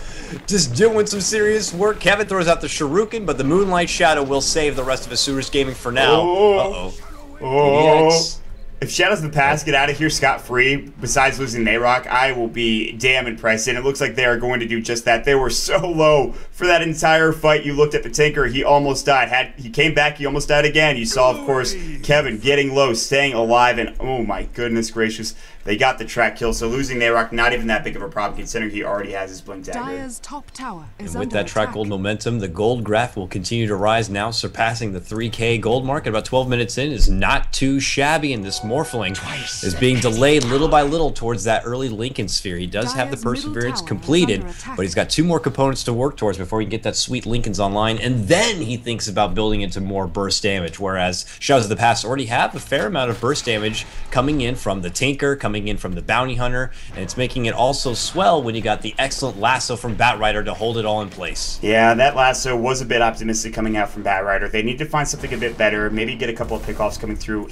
Just doing some serious work. Kevin throws out the Shuriken, but the Moonlight Shadow will save the rest of Isurus Gaming for now. DDX. If Shadows of the Past get out of here scot-free, besides losing Mayrock, I will be damn impressed. And it looks like they are going to do just that. They were so low for that entire fight. You looked at the Tinker, he almost died. He came back, he almost died again. You saw, of course, Kevin getting low, staying alive, and oh my goodness gracious, they got the track kill. So losing Mayrock, not even that big of a problem, considering he already has his Blink Dagger. Dire's top tower is and with that track gold momentum, the gold graph will continue to rise now, surpassing the 3K gold mark at about 12 minutes in. Is not too shabby, and this Morphling is being delayed little by little towards that early Lincoln Sphere. He does have the Perseverance completed, but he's got 2 more components to work towards before he can get that sweet Lincolns online, and then he thinks about building into more burst damage, whereas Shadows of the Past already have a fair amount of burst damage coming in from the Tinker, coming in from the Bounty Hunter, and it's making it also swell when you got the excellent lasso from Bat Rider to hold it all in place. Yeah, that lasso was a bit optimistic coming out from Bat Rider. They need to find something a bit better, maybe get a couple of pickoffs coming through.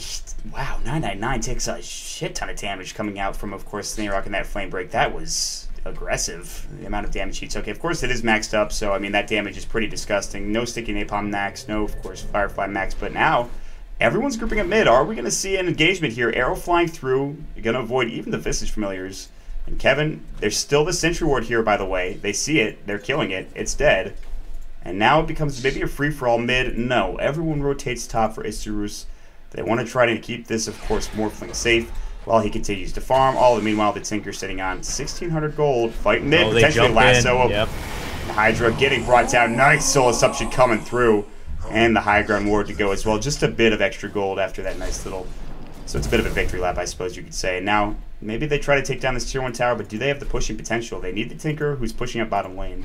Wow, 999 999 takes a shit ton of damage coming out from, of course, Nayrok and that Flame Break. That was aggressive, the amount of damage he took. Of course, it is maxed up, so, I mean, that damage is pretty disgusting. No Sticky Napalm max, no, of course, Firefly max, but now everyone's grouping up mid. Are we going to see an engagement here? Arrow flying through. You're going to avoid even the Visage Familiars. And Kevin, there's still the Sentry Ward here, by the way. They see it. They're killing it. It's dead. And now it becomes maybe a free-for-all mid. No, everyone rotates top for Isurus. They want to try to keep this, of course, Morphling safe while he continues to farm. All the meanwhile, the Tinker sitting on 1,600 gold. Fight mid, potentially lasso. Yep. Hydra getting brought down. Nice Soul Assumption coming through. And the high ground ward to go as well. Just a bit of extra gold after that nice little... So it's a bit of a victory lap, I suppose you could say. Now, maybe they try to take down this tier 1 tower, but do they have the pushing potential? They need the Tinker, who's pushing up bottom lane.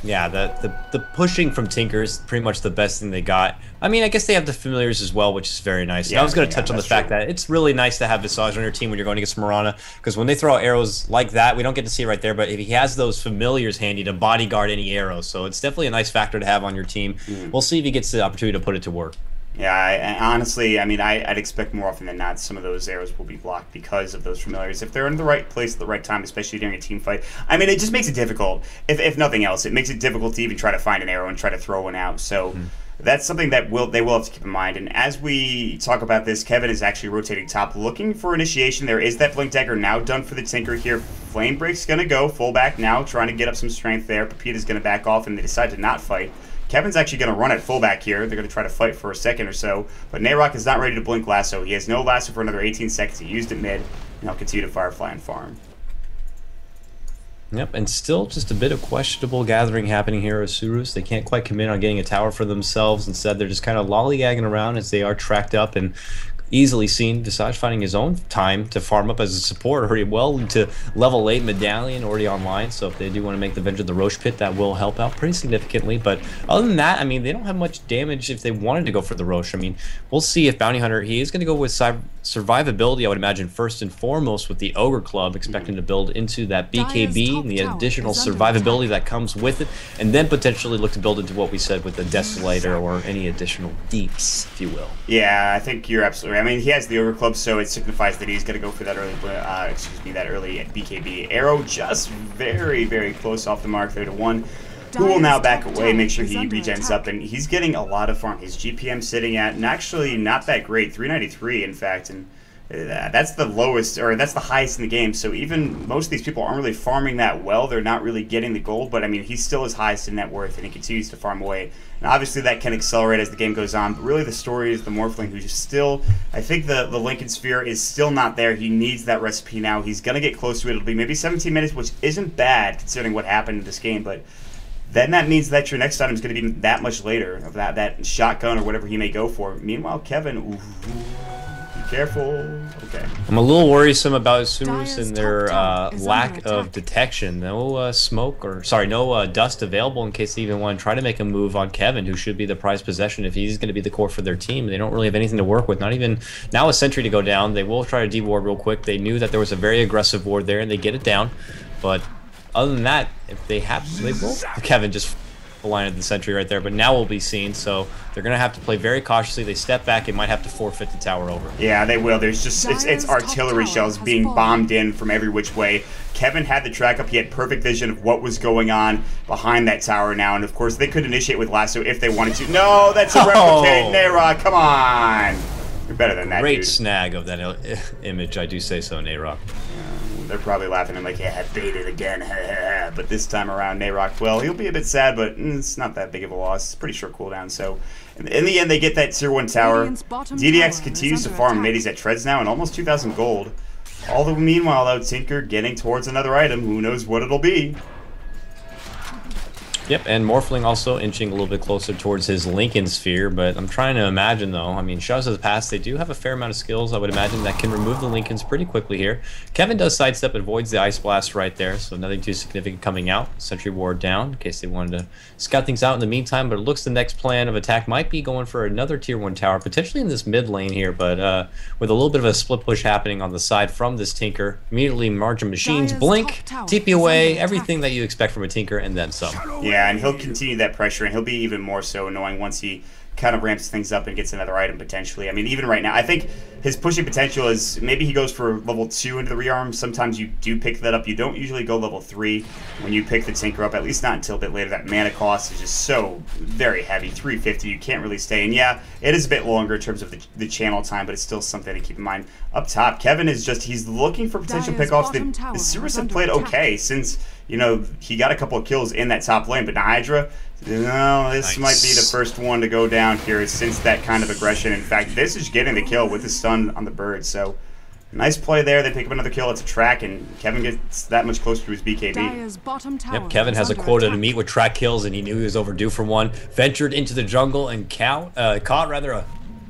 Yeah, the pushing from Tinker is pretty much the best thing they got. I mean, I guess they have the Familiars as well, which is very nice. Yeah, I was going to touch on the fact that it's really nice to have Visage on your team when you're going against Mirana, because when they throw arrows like that, we don't get to see it right there, but if he has those Familiars handy to bodyguard any arrows, so it's definitely a nice factor to have on your team. We'll see if he gets the opportunity to put it to work. Yeah, honestly, I mean, I'd expect more often than not some of those arrows will be blocked because of those Familiars. If they're in the right place at the right time, especially during a team fight, I mean, it just makes it difficult. If nothing else, it makes it difficult to even try to find an arrow and try to throw one out. So that's something that they will have to keep in mind. And as we talk about this, Kevin is actually rotating top, looking for initiation. There is that Blink Dagger now done for the Tinker here. Flame Break's going to go full back now, trying to get up some strength there. Pepita's going to back off, and they decide to not fight. Kevin's actually going to run at fullback here. They're going to try to fight for a second or so. But Nayrok is not ready to blink lasso. He has no lasso for another 18 seconds. He used it mid, and he'll continue to Firefly and farm. Yep, and still just a bit of questionable gathering happening here at Isurus. They can't quite commit on getting a tower for themselves. Instead, they're just kind of lollygagging around as they are tracked up and easily seen Visage finding his own time to farm up as a support already well into level 8 Medallion already online, so if they do want to make the Vengeance of the Roche Pit, that will help out pretty significantly. But other than that, I mean, they don't have much damage if they wanted to go for the Roche. I mean, we'll see if Bounty Hunter, he is going to go with survivability, I would imagine, first and foremost with the Ogre Club, expecting to build into that BKB and the additional survivability that comes with it, and then potentially look to build into what we said with the Desolator or any additional deeps, if you will. Yeah, I think you're absolutely right. I mean, he has the Ogre Club, so it signifies that he's going to go for that early, that early BKB. Arrow just very, very close off the mark there to 1. Who will now back away, make sure he regens up, and he's getting a lot of farm. His GPM sitting at, and actually not that great, 393 in fact, and that's the lowest, or that's the highest in the game, so even most of these people aren't really farming that well. They're not really getting the gold, but I mean, he's still his highest in net worth, and he continues to farm away. And obviously that can accelerate as the game goes on, but really the story is the Morphling, who's still, I think the Lincoln Sphere is still not there. He needs that recipe now. He's going to get close to it. It'll be maybe 17 minutes, which isn't bad considering what happened in this game, but then that means that your next item is going to be that much later, of that shotgun or whatever he may go for. Meanwhile, Kevin, ooh, be careful. Okay. I'm a little worrisome about Isurus and their lack of detection. No smoke, or sorry, no dust available in case they even want to try to make a move on Kevin, who should be the prized possession if he's going to be the core for their team. They don't really have anything to work with, not even now a sentry to go down. They will try to de-ward real quick. They knew that there was a very aggressive ward there, and they get it down, but other than that, if they have, they will. Kevin just blinded the sentry right there, but now will be seen, so they're going to have to play very cautiously. They step back and might have to forfeit the tower over. Yeah, they will. There's just, it's artillery shells being bombed in from every which way. Kevin had the track up. He had perfect vision of what was going on behind that tower now, and of course they could initiate with lasso if they wanted to. No, that's a replicate. Nayrok, come on. You're better than that, Great dude. snag of that image, I do say so, Nayrok. They're probably laughing and like, yeah, baited again, but this time around, Nayrok, well, he'll be a bit sad, but it's not that big of a loss. It's a pretty short cooldown, so in the end, they get that tier 1 tower. DDX continues to farm. He's at treads now and almost 2,000 gold. All the meanwhile, though, Tinker getting towards another item. Who knows what it'll be? Yep, and Morphling also inching a little bit closer towards his Lincoln Sphere, but I'm trying to imagine, though, I mean, Shadows of the Past, they do have a fair amount of skills, I would imagine, that can remove the Lincolns pretty quickly here. Kevin does sidestep, avoids the Ice Blast right there, so nothing too significant coming out. Sentry Ward down, in case they wanted to scout things out in the meantime, but it looks the next plan of attack might be going for another tier 1 tower, potentially in this mid lane here, but with a little bit of a split push happening on the side from this Tinker. Immediately Margin Machines, blink, TP away, everything that you expect from a Tinker, and then some. Yeah, and he'll continue that pressure, and he'll be even more so annoying once he kind of ramps things up and gets another item potentially. I mean, even right now, I think his pushing potential is maybe he goes for level 2 into the rearm. Sometimes you do pick that up. You don't usually go level 3 when you pick the Tinker up, at least not until a bit later. That mana cost is just so very heavy, 350. You can't really stay. And yeah, it is a bit longer in terms of the channel time, but it's still something to keep in mind. Up top, Kevin is just, he's looking for potential pickoffs. The Isurus have played okay since, you know, he got a couple of kills in that top lane, but Hydra, no, this might be the first one to go down here since that kind of aggression. In fact, this is getting the kill with the stun on the bird. So, nice play there. They pick up another kill. It's a track, and Kevin gets that much closer to his BKB. Yep, Kevin has a quota to meet with track kills, and he knew he was overdue for one. Ventured into the jungle and caught a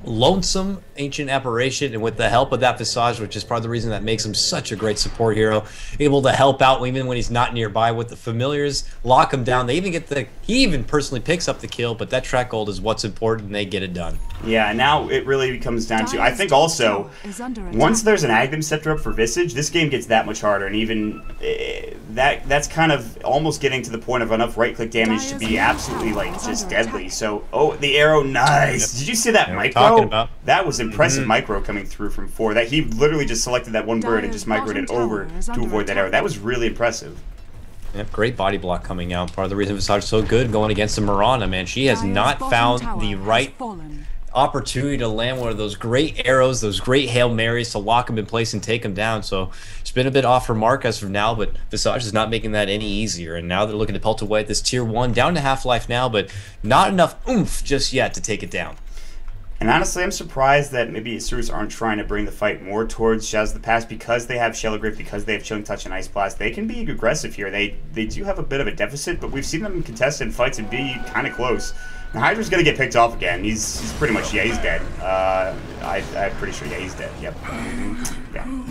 lonesome ancient apparition, and with the help of that Visage, which is part of the reason that makes him such a great support hero, able to help out even when he's not nearby with the familiars, lock him down. They even get he even personally picks up the kill, but that track gold is what's important, and they get it done. Yeah, now it really comes down to, I think also, once there's an Aghanim Scepter up for Visage, this game gets that much harder, and even that's kind of almost getting to the point of enough right-click damage to be absolutely, like, just deadly. So, oh, the arrow, nice! Yep. Did you see that micro? That was impressive micro coming through from 4. That he literally just selected that one bird and just microed it over to avoid that arrow. That was really impressive. Yep, great body block coming out. Part of the reason Visage is so good going against the Mirana, man. She has not found the right opportunity to land one of those great arrows, those great Hail Marys to lock him in place and take him down. So it's been a bit off her mark as of now, but Visage is not making that any easier. And now they're looking to pelt away at this tier 1, down to half-life now, but not enough oomph just yet to take it down. And honestly, I'm surprised that maybe Isurus aren't trying to bring the fight more towards Shadows of the Past because they have Shallow Grave, because they have Chilling Touch and Ice Blast. They can be aggressive here. They do have a bit of a deficit, but we've seen them contest in fights and be kind of close. Now, Hydra's going to get picked off again. He's pretty much, yeah, he's dead. I'm pretty sure, yeah, he's dead. Yep. Yeah.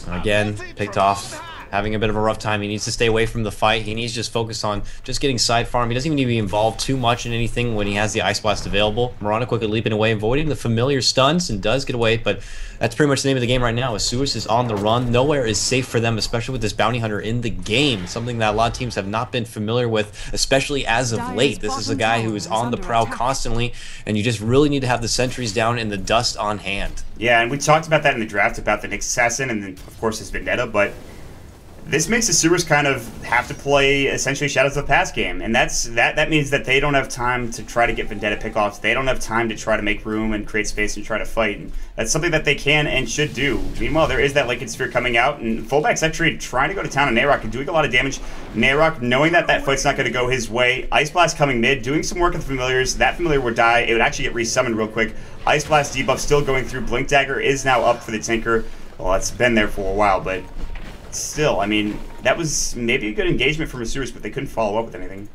Again, picked off. Having a bit of a rough time. He needs to stay away from the fight. He needs to just focus on just getting side farm. He doesn't even need to be involved too much in anything when he has the Ice Blast available. Mirana quickly leaping away, avoiding the familiar stuns, and does get away, but that's pretty much the name of the game right now. Isurus is on the run. Nowhere is safe for them, especially with this Bounty Hunter in the game. Something that a lot of teams have not been familiar with, especially as of late. This is a guy who is on the prowl constantly, and you just really need to have the sentries down and the dust on hand. Yeah, and we talked about that in the draft, about the Nyx Assassin, and then, of course, his Vendetta, but this makes Isurus kind of have to play essentially Shadows of the Past game, and that means that they don't have time to try to get Vendetta pickoffs. They don't have time to try to make room and create space and try to fight. And that's something that they can and should do. Meanwhile, there is that Lycan Sphere coming out, and fullback's actually trying to go to town on Nayrok and doing a lot of damage. Nayrok, knowing that that fight's not going to go his way, Ice Blast coming mid, doing some work with familiars. That familiar would die. It would actually get resummoned real quick. Ice Blast debuff still going through. Blink Dagger is now up for the Tinker. Well, it's been there for a while, but still, I mean, that was maybe a good engagement from Isurus, but they couldn't follow up with anything.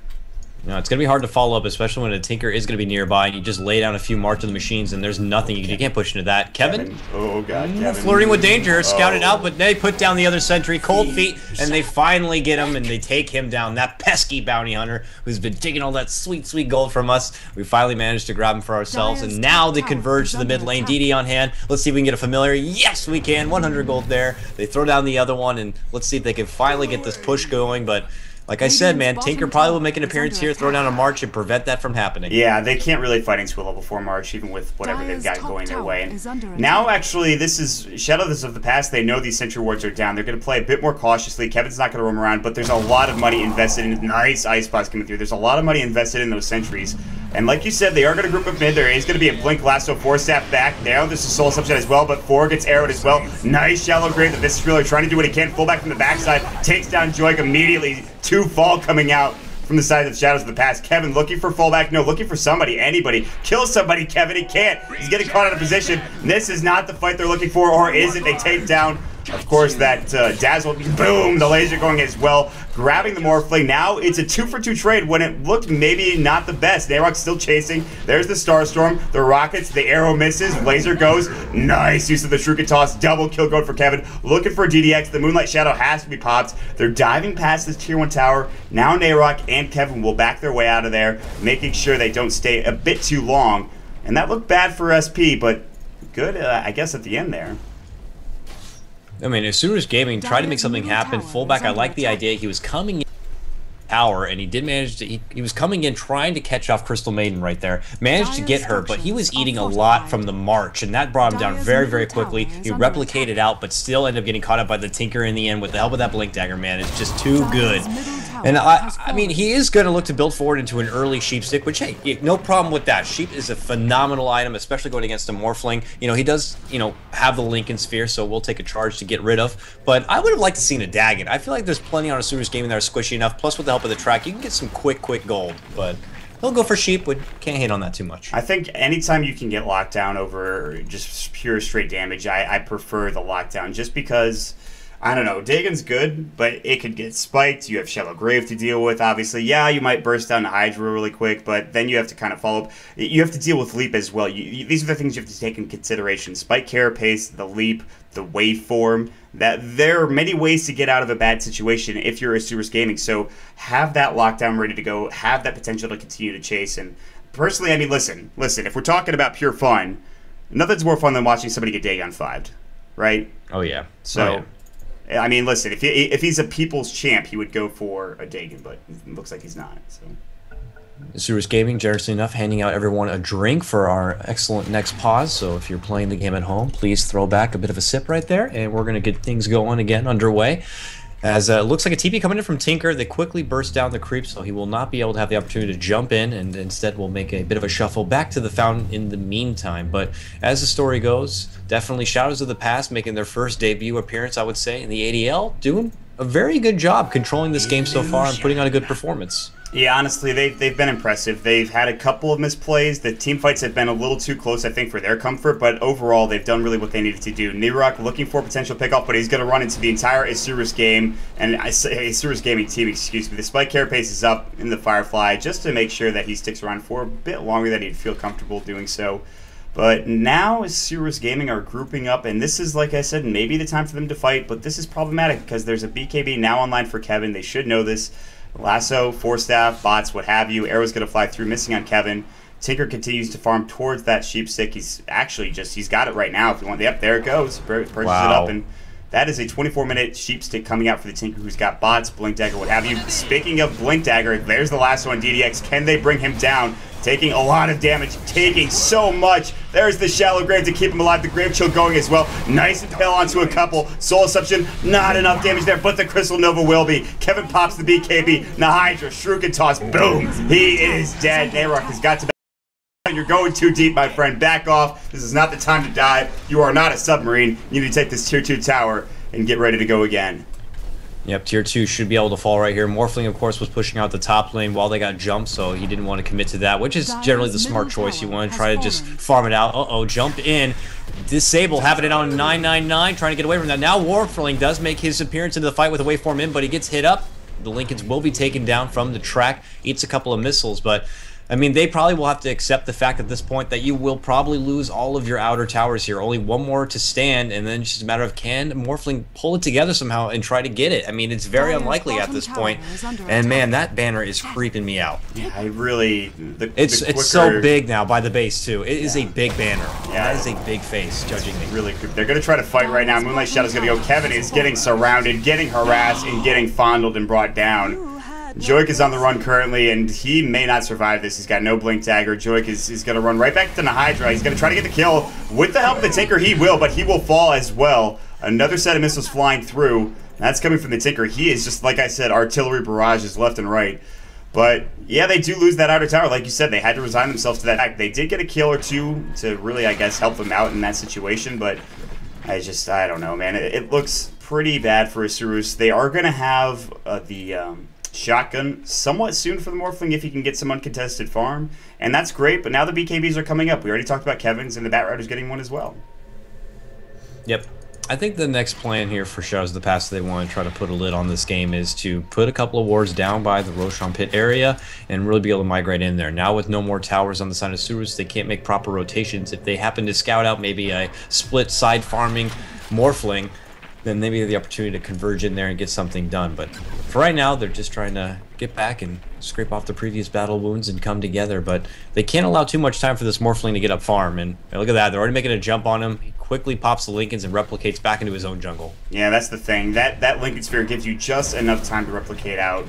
No, it's going to be hard to follow up, especially when a Tinker is going to be nearby, and you just lay down a few March of the Machines, and there's nothing. You can't push into that. Kevin? Oh, God, Kevin. Flirting with danger, scouted out, but they put down the other sentry, cold feet, and they finally get him, and they take him down. That pesky Bounty Hunter, who's been taking all that sweet, sweet gold from us. We finally managed to grab him for ourselves, and now they converge to the mid lane. DD on hand. Let's see if we can get a familiar. Yes, we can. 100 gold there. They throw down the other one, and let's see if they can finally get this push going, but like I said, man, Tinker probably will make an appearance here, throw down a March, and prevent that from happening. Yeah, they can't really fight into a level 4 March, even with whatever they've got going their way. And now, actually, this is Shadows of the Past. They know these Sentry Wards are down. They're going to play a bit more cautiously. Kevin's not going to roam around, but there's a lot of money invested in nice Ice Blast coming through. There's a lot of money invested in those Sentries. And like you said, they are going to group up mid. There is going to be a Blink Lasso 4-staff back there. There's a Soul Subset as well, but 4 gets arrowed as well. Nice Shallow Grave that this is really trying to do what he can. Fullback from the backside, takes down Joik immediately. 2 fall coming out from the side of Shadows of the Past. Kevin looking for fullback. No, looking for somebody, anybody. Kill somebody, Kevin. He can't. He's getting caught out of position. This is not the fight they're looking for, or is it? They take down, of course, that Dazzle. Boom! The laser going as well. Grabbing the Morphling. Now it's a 2-for-2 trade when it looked maybe not the best. Nayrok's still chasing. There's the Starstorm, the Rockets, the arrow misses, laser goes. Nice use of the Shuriken Toss. Double kill going for Kevin. Looking for a DDX. The Moonlight Shadow has to be popped. They're diving past this tier 1 tower. Now Nayrok and Kevin will back their way out of there, making sure they don't stay a bit too long. And that looked bad for SP, but good, I guess, at the end there. I mean, Isurus Gaming tried to make something happen. Fullback, I like the idea. He was coming in power, and he did manage to, he was coming in trying to catch off Crystal Maiden right there, managed to get her, but he was eating a lot from the march, and that brought him down very, very quickly. He replicated out, but still ended up getting caught up by the Tinker in the end with the help of that Blink Dagger, man. It's just too good. And I mean, he is going to look to build forward into an early Sheep Stick, which, hey, no problem with that. Sheep is a phenomenal item, especially going against a Morphling. You know, he does, you know, have the Lincoln Sphere, so we'll take a charge to get rid of. But I would have liked to seen a Dagon. I feel like there's plenty on Isurus Gaming that are squishy enough. Plus, with the help of the track, you can get some quick gold. But he'll go for Sheep, but can't hate on that too much. I think anytime you can get lockdown over just pure straight damage, I prefer the lockdown just because... I don't know, Dagon's good, but it could get spiked. You have Shallow Grave to deal with, obviously. Yeah, you might burst down the Hydra really quick, but then you have to kind of follow up. You have to deal with Leap as well. These are the things you have to take in consideration. Spike Carapace, the Leap, the Waveform. That there are many ways to get out of a bad situation if you're Isurus Gaming. So have that lockdown ready to go. Have that potential to continue to chase. And personally, I mean, listen. If we're talking about pure fun, nothing's more fun than watching somebody get Dagon 5'd, right? Oh, yeah. So... Oh, yeah. I mean, listen, if he's a people's champ, he would go for a Dagon, but it looks like he's not. So, Isurus Gaming, generously enough, handing out everyone a drink for our excellent next pause. So if you're playing the game at home, please throw back a bit of a sip right there, and we're going to get things going again underway. As it looks like a TP coming in from Tinker, they quickly burst down the creep, so he will not be able to have the opportunity to jump in, and instead will make a bit of a shuffle back to the fountain in the meantime. But as the story goes, definitely Shadows of the Past making their first debut appearance, I would say, in the ADL, doing a very good job controlling this game so far and putting on a good performance. Yeah, honestly, they've been impressive. They've had a couple of misplays. The team fights have been a little too close, I think, for their comfort, but overall, they've done really what they needed to do. Nirok looking for potential pickoff, but he's going to run into the entire Isurus game, and Isurus Gaming team, excuse me. The Spike Carapace is up in the Firefly just to make sure that he sticks around for a bit longer than he'd feel comfortable doing so. But now Isurus Gaming are grouping up, and this is, like I said, maybe the time for them to fight, but this is problematic because there's a BKB now online for Kevin. They should know this. Lasso, Force Staff, bots, what have you. Arrow's going to fly through, missing on Kevin. Tinker continues to farm towards that Sheep Stick. He's actually he's got it right now if you want. Yep, there it goes. Purchases it up, and that is a 24-minute Sheep Stick coming out for the Tinker who's got bots, Blink Dagger, what have you. Speaking of Blink Dagger, there's the last one, DDX. Can they bring him down? Taking a lot of damage, taking so much. There's the Shallow Grave to keep him alive. The Grave Chill going as well. Nice impale onto a couple. Soul Assumption, not enough damage there, but the Crystal Nova will be. Kevin pops the BKB. Nahydra, Shuriken Toss, boom. He is dead. Nayrock has got to back. You're going too deep, my friend. Back off. This is not the time to dive. You are not a submarine. You need to take this Tier 2 tower and get ready to go again. Yep, Tier 2 should be able to fall right here. Morphling, of course, was pushing out the top lane while they got jumped, so he didn't want to commit to that, which is generally the smart choice. You want to try to just farm it out. Uh-oh, jump in. Disable, having it on 999, trying to get away from that. Now Morphling does make his appearance into the fight with a waveform in, but he gets hit up. The Lincolns will be taken down from the track, eats a couple of missiles, but... I mean, they probably will have to accept the fact at this point that you will probably lose all of your outer towers here. Only one more to stand, and then it's just a matter of can Morphling pull it together somehow and try to get it. I mean, it's very unlikely at this point. And man, that banner is creeping me out. Yeah, I really... It's so big now by the base, too. It is a big banner. Yeah, that is a big face, judging me. Really creepy. They're going to try to fight right now. Moonlight Shadow's going to go. Kevin is getting surrounded, getting harassed, and getting fondled and brought down. Joik is on the run currently, and he may not survive this. He's got no Blink Dagger. Joik is going to run right back to Nahydra. He's going to try to get the kill. With the help of the Tinker, he will, but he will fall as well. Another set of missiles flying through. That's coming from the Tinker. He is just, like I said, artillery barrages left and right. But, yeah, they do lose that outer tower. Like you said, they had to resign themselves to that act. They did get a kill or two to really, I guess, help them out in that situation, but I don't know, man. It looks pretty bad for Isurus. They are going to have the... shotgun somewhat soon for the Morphling if he can get some uncontested farm, and that's great, but now the BKBs are coming up. We already talked about Kevin's, and the Bat Rider's getting one as well. Yep. I think the next plan here for Shadows of the Past they want to try to put a lid on this game is to put a couple of wards down by the Roshan Pit area and really be able to migrate in there. Now with no more towers on the side of Isurus, they can't make proper rotations. If they happen to scout out maybe a split side farming Morphling, then maybe have the opportunity to converge in there and get something done. But for right now, they're just trying to get back and scrape off the previous battle wounds and come together. But they can't allow too much time for this Morphling to get up farm. And look at that, they're already making a jump on him. He quickly pops the Lincolns and replicates back into his own jungle. Yeah, that's the thing. That Lincoln Sphere gives you just enough time to replicate out.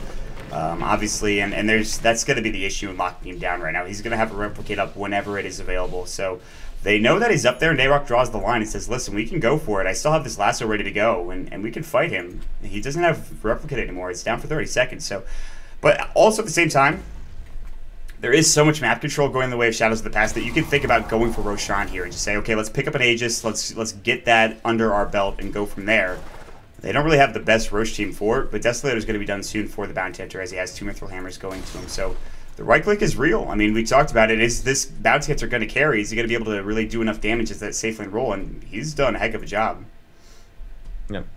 Obviously, and that's going to be the issue in locking him down right now. He's going to have a replicate up whenever it is available. So they know that he's up there. Nayrok draws the line and says, listen, we can go for it. I still have this lasso ready to go, and we can fight him. He doesn't have replicate anymore. It's down for 30 seconds. So, but also at the same time, there is so much map control going the way of Shadows of the Past that you can think about going for Roshan here and just say, okay, let's pick up an Aegis, let's get that under our belt and go from there. They don't really have the best Roche team for it, but Desolator is going to be done soon for the Bounty Hunter as he has 2 Mithril Hammers going to him. So the right click is real. I mean, we talked about it. Is this Bounty Hunter going to carry? Is he going to be able to really do enough damage as that safe lane role? And he's done a heck of a job. Yep.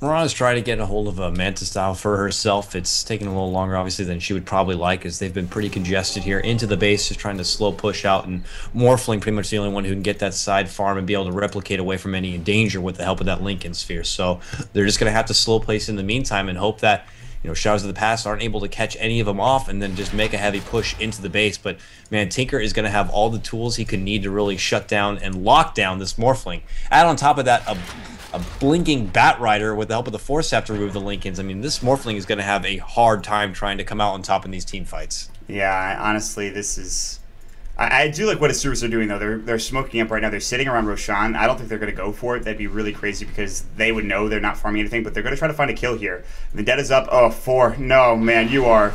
Morana's trying to get a hold of a Manta style for herself. It's taking a little longer, obviously, than she would probably like, as they've been pretty congested here into the base, just trying to slow push out, and Morphling pretty much the only one who can get that side farm and be able to replicate away from any danger with the help of that Lincoln Sphere. So they're just going to have to slow place in the meantime and hope that, you know, Shadows of the Past aren't able to catch any of them off and then just make a heavy push into the base. But, man, Tinker is going to have all the tools he could need to really shut down and lock down this Morphling. Add on top of that a blinking Bat Rider with the help of the Force Staff to remove the Lincolns. I mean, this Morphling is going to have a hard time trying to come out on top in these team fights. Yeah, honestly, this is... I do like what Isurus are doing, though. They're smoking up right now. They're sitting around Roshan. I don't think they're going to go for it. That'd be really crazy because they would know they're not farming anything, but they're going to try to find a kill here. The dead is up. Oh, 4. No, man, you are...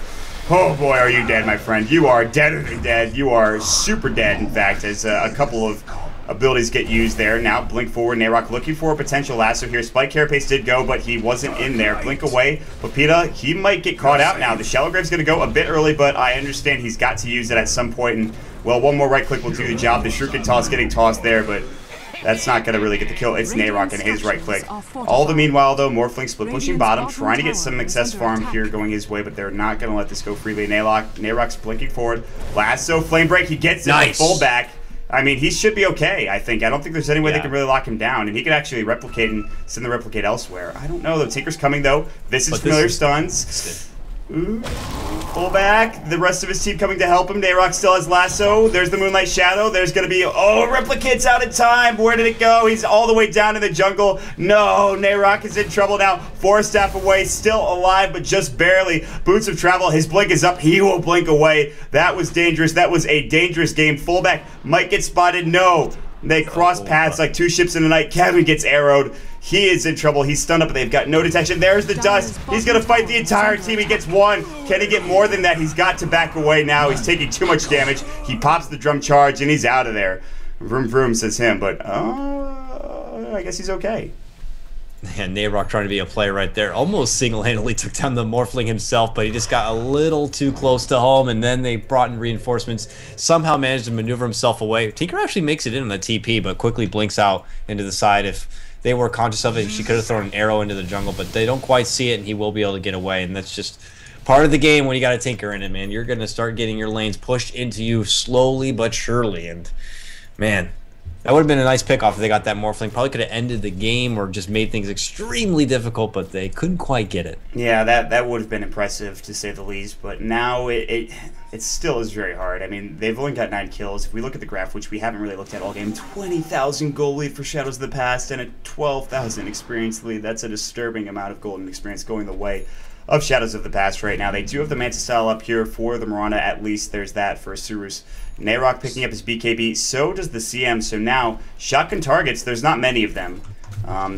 Oh, boy, are you dead, my friend. You are deader than dead. You are super dead, in fact, as a couple of abilities get used there. Now, blink forward. Nayrok looking for a potential lasso here. Spike Carapace did go, but he wasn't in there. Blink away. Papita, he might get caught out now. The Shallow Grave's going to go a bit early, but I understand he's got to use it at some point. And, well, one more right click will do the job. The Shuriken toss getting tossed there, but that's not going to really get the kill. It's Nayrok and his right click. All the meanwhile, though, Morphling split pushing bottom, trying to get some excess farm here going his way, but they're not going to let this go freely. Nayrok's blinking forward. Lasso, Flame Break, he gets it. Nice. Full back. I mean, he should be okay, I think. I don't think there's any way they can really lock him down, and he could actually replicate and send the replicate elsewhere. I don't know, though. Tinker's coming, though. This is familiar stuns. Ooh. Pull back. The rest of his team coming to help him. Nayrok still has lasso. There's the Moonlight Shadow. There's going to be... Oh, replicate's out of time. Where did it go? He's all the way down in the jungle. No, Nayrok is in trouble now. Force Staff away. Still alive, but just barely. Boots of Travel. His blink is up. He will blink away. That was dangerous. That was a dangerous game. Fullback might get spotted. No. They cross paths like 2 ships in the night. Kevin gets arrowed. He is in trouble. He's stunned up, but they've got no detection. There's the dust. He's going to fight the entire team. He gets 1. Can he get more than that? He's got to back away now. He's taking too much damage. He pops the drum charge, and he's out of there. Vroom, vroom, says him, but I guess he's okay. And Nayrok trying to be a player right there. Almost single-handedly took down the Morphling himself, but he just got a little too close to home, and then they brought in reinforcements. Somehow managed to maneuver himself away. Tinker actually makes it in on the TP, but quickly blinks out into the side. If they were conscious of it, she could have thrown an arrow into the jungle, but they don't quite see it, and he will be able to get away. And that's just part of the game when you got a Tinker in it, man. You're going to start getting your lanes pushed into you slowly but surely. And, man, that would have been a nice pickoff if they got that Morphling. Probably could have ended the game or just made things extremely difficult, but they couldn't quite get it. Yeah, that would have been impressive, to say the least. But now it still is very hard. I mean, they've only got 9 kills. If we look at the graph, which we haven't really looked at all game, 20,000 gold lead for Shadows of the Past and a 12,000 experience lead. That's a disturbing amount of golden experience going the way of Shadows of the Past right now. They do have the Manta style up here for the Mirana, at least. There's that for Isurus. Nayrok picking up his BKB. So does the CM. So now, shotgun targets, there's not many of them.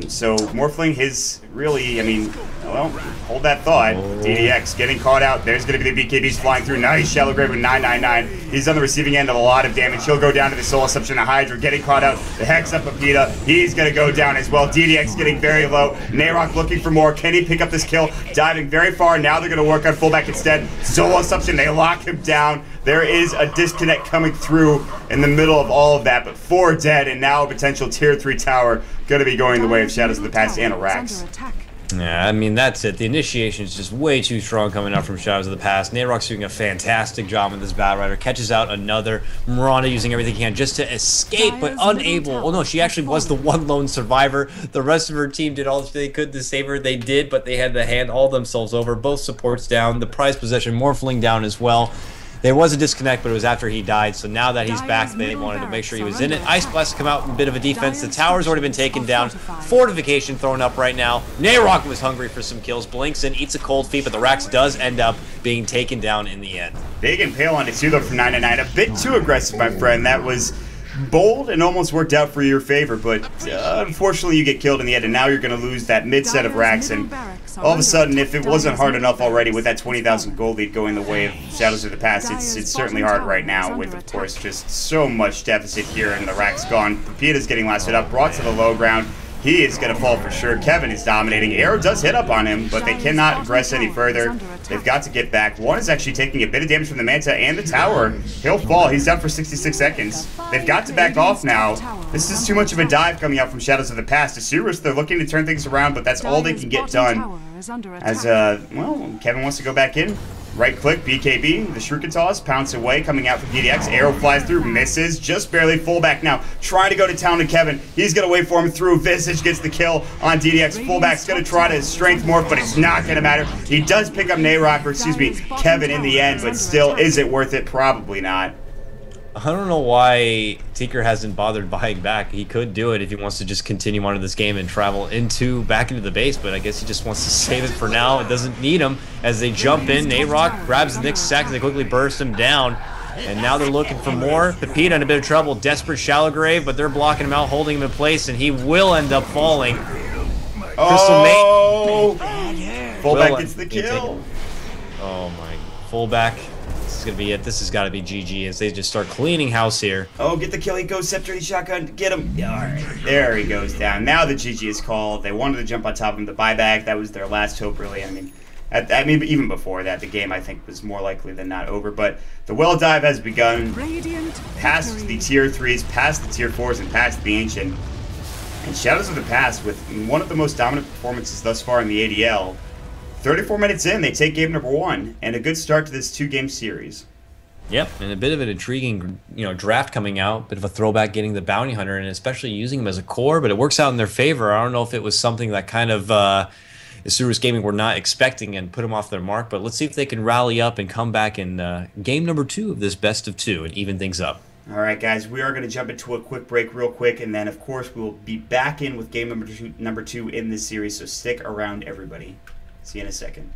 So Morphling, his really, I mean, well, hold that thought. DDX getting caught out. There's going to be the BKBs flying through. Nice. Shallow Grave with 999. He's on the receiving end of a lot of damage. He'll go down to the Soul Assumption of Hydra, getting caught out. The Hex up Papita. He's going to go down as well. DDX getting very low. Nayrok looking for more. Can he pick up this kill? Diving very far. Now they're going to work on fullback instead. Soul Assumption. They lock him down. There is a disconnect coming through in the middle of all of that, but 4 dead, and now a potential tier 3 tower going to be going the way of Shadows of the Past and Arax. Yeah, I mean, that's it. The initiation is just way too strong coming out from Shadows of the Past. Nayrok's doing a fantastic job with this Battle Rider. Catches out another. Mirana using everything he can just to escape, but unable. Oh, no, she actually was the one lone survivor. The rest of her team did all they could to save her. They did, but they had to hand all themselves over. Both supports down. The prize possession Morphling down as well. There was a disconnect, but it was after he died. So now that he's back, they wanted to make sure he was in it. Ice Blast come out in a bit of a defense. The tower's already been taken down. Fortification thrown up right now. Nayrok was hungry for some kills. Blinks in, eats a cold feet, but the Rax does end up being taken down in the end. Big Impale on Isurus from 9-9. A bit too aggressive, my friend. That was bold and almost worked out for your favor, but unfortunately you get killed in the end, and now you're going to lose that mid set of racks, and all of a sudden, if it wasn't hard enough already with that 20,000 gold lead going the way of Shadows of the Past, it's certainly hard right now with, of course, just so much deficit here, and the rack's gone. Pepita's getting lasted up, brought to the low ground. He is going to fall for sure. Kevin is dominating. Arrow does hit up on him, but they cannot aggress any further. They've got to get back. One is actually taking a bit of damage from the Manta and the tower. He'll fall. He's down for 66 seconds. They've got to back off now. This is too much of a dive coming out from Shadows of the Past. Isurus, they're looking to turn things around, but that's all they can get done. As, well, Kevin wants to go back in. Right-click, BKB, the Shuriken Toss, pounce away, coming out from DDX. Arrow flies through, misses, just barely fullback now. Trying to go to town to Kevin. He's going to wait for him through. Visage gets the kill on DDX. Fullback's going to try to strength morph, but it's not going to matter. He does pick up Nayrok, or excuse me, Kevin in the end, but still, is it worth it? Probably not. I don't know why Tinker hasn't bothered buying back. He could do it if he wants to just continue on to this game and travel back into the base, but I guess he just wants to save it for now. It doesn't need him. As they jump in, Nayrok grabs the next sack, they quickly burst him down. And now they're looking for more. Pepita in a bit of trouble. Desperate Shallow Grave, but they're blocking him out, holding him in place, and he will end up falling. Oh! Fullback gets the kill. Oh my. Fullback. This is going to be it. This has got to be GG as they just start cleaning house here. Oh, get the kill. He goes Scepter, he shotgun. Get him. All right. There he goes down. Now the GG is called. They wanted to jump on top of him to buy back. That was their last hope, really. I mean, even before that, the game, I think, was more likely than not over. But the well dive has begun. Past the tier 3s, past the tier 4s, and past the Ancient. And Shadows of the Past, with one of the most dominant performances thus far in the ADL, 34 minutes in, they take game number 1, and a good start to this 2-game series. Yep, and a bit of an intriguing, draft coming out, bit of a throwback getting the Bounty Hunter, and especially using him as a core, but it works out in their favor. I don't know if it was something that kind of Isurus Gaming were not expecting and put them off their mark, but let's see if they can rally up and come back in game number 2 of this best of 2 and even things up. All right, guys, we are going to jump into a quick break real quick, and then, of course, we'll be back in with game number two in this series, so stick around, everybody. See you in a second.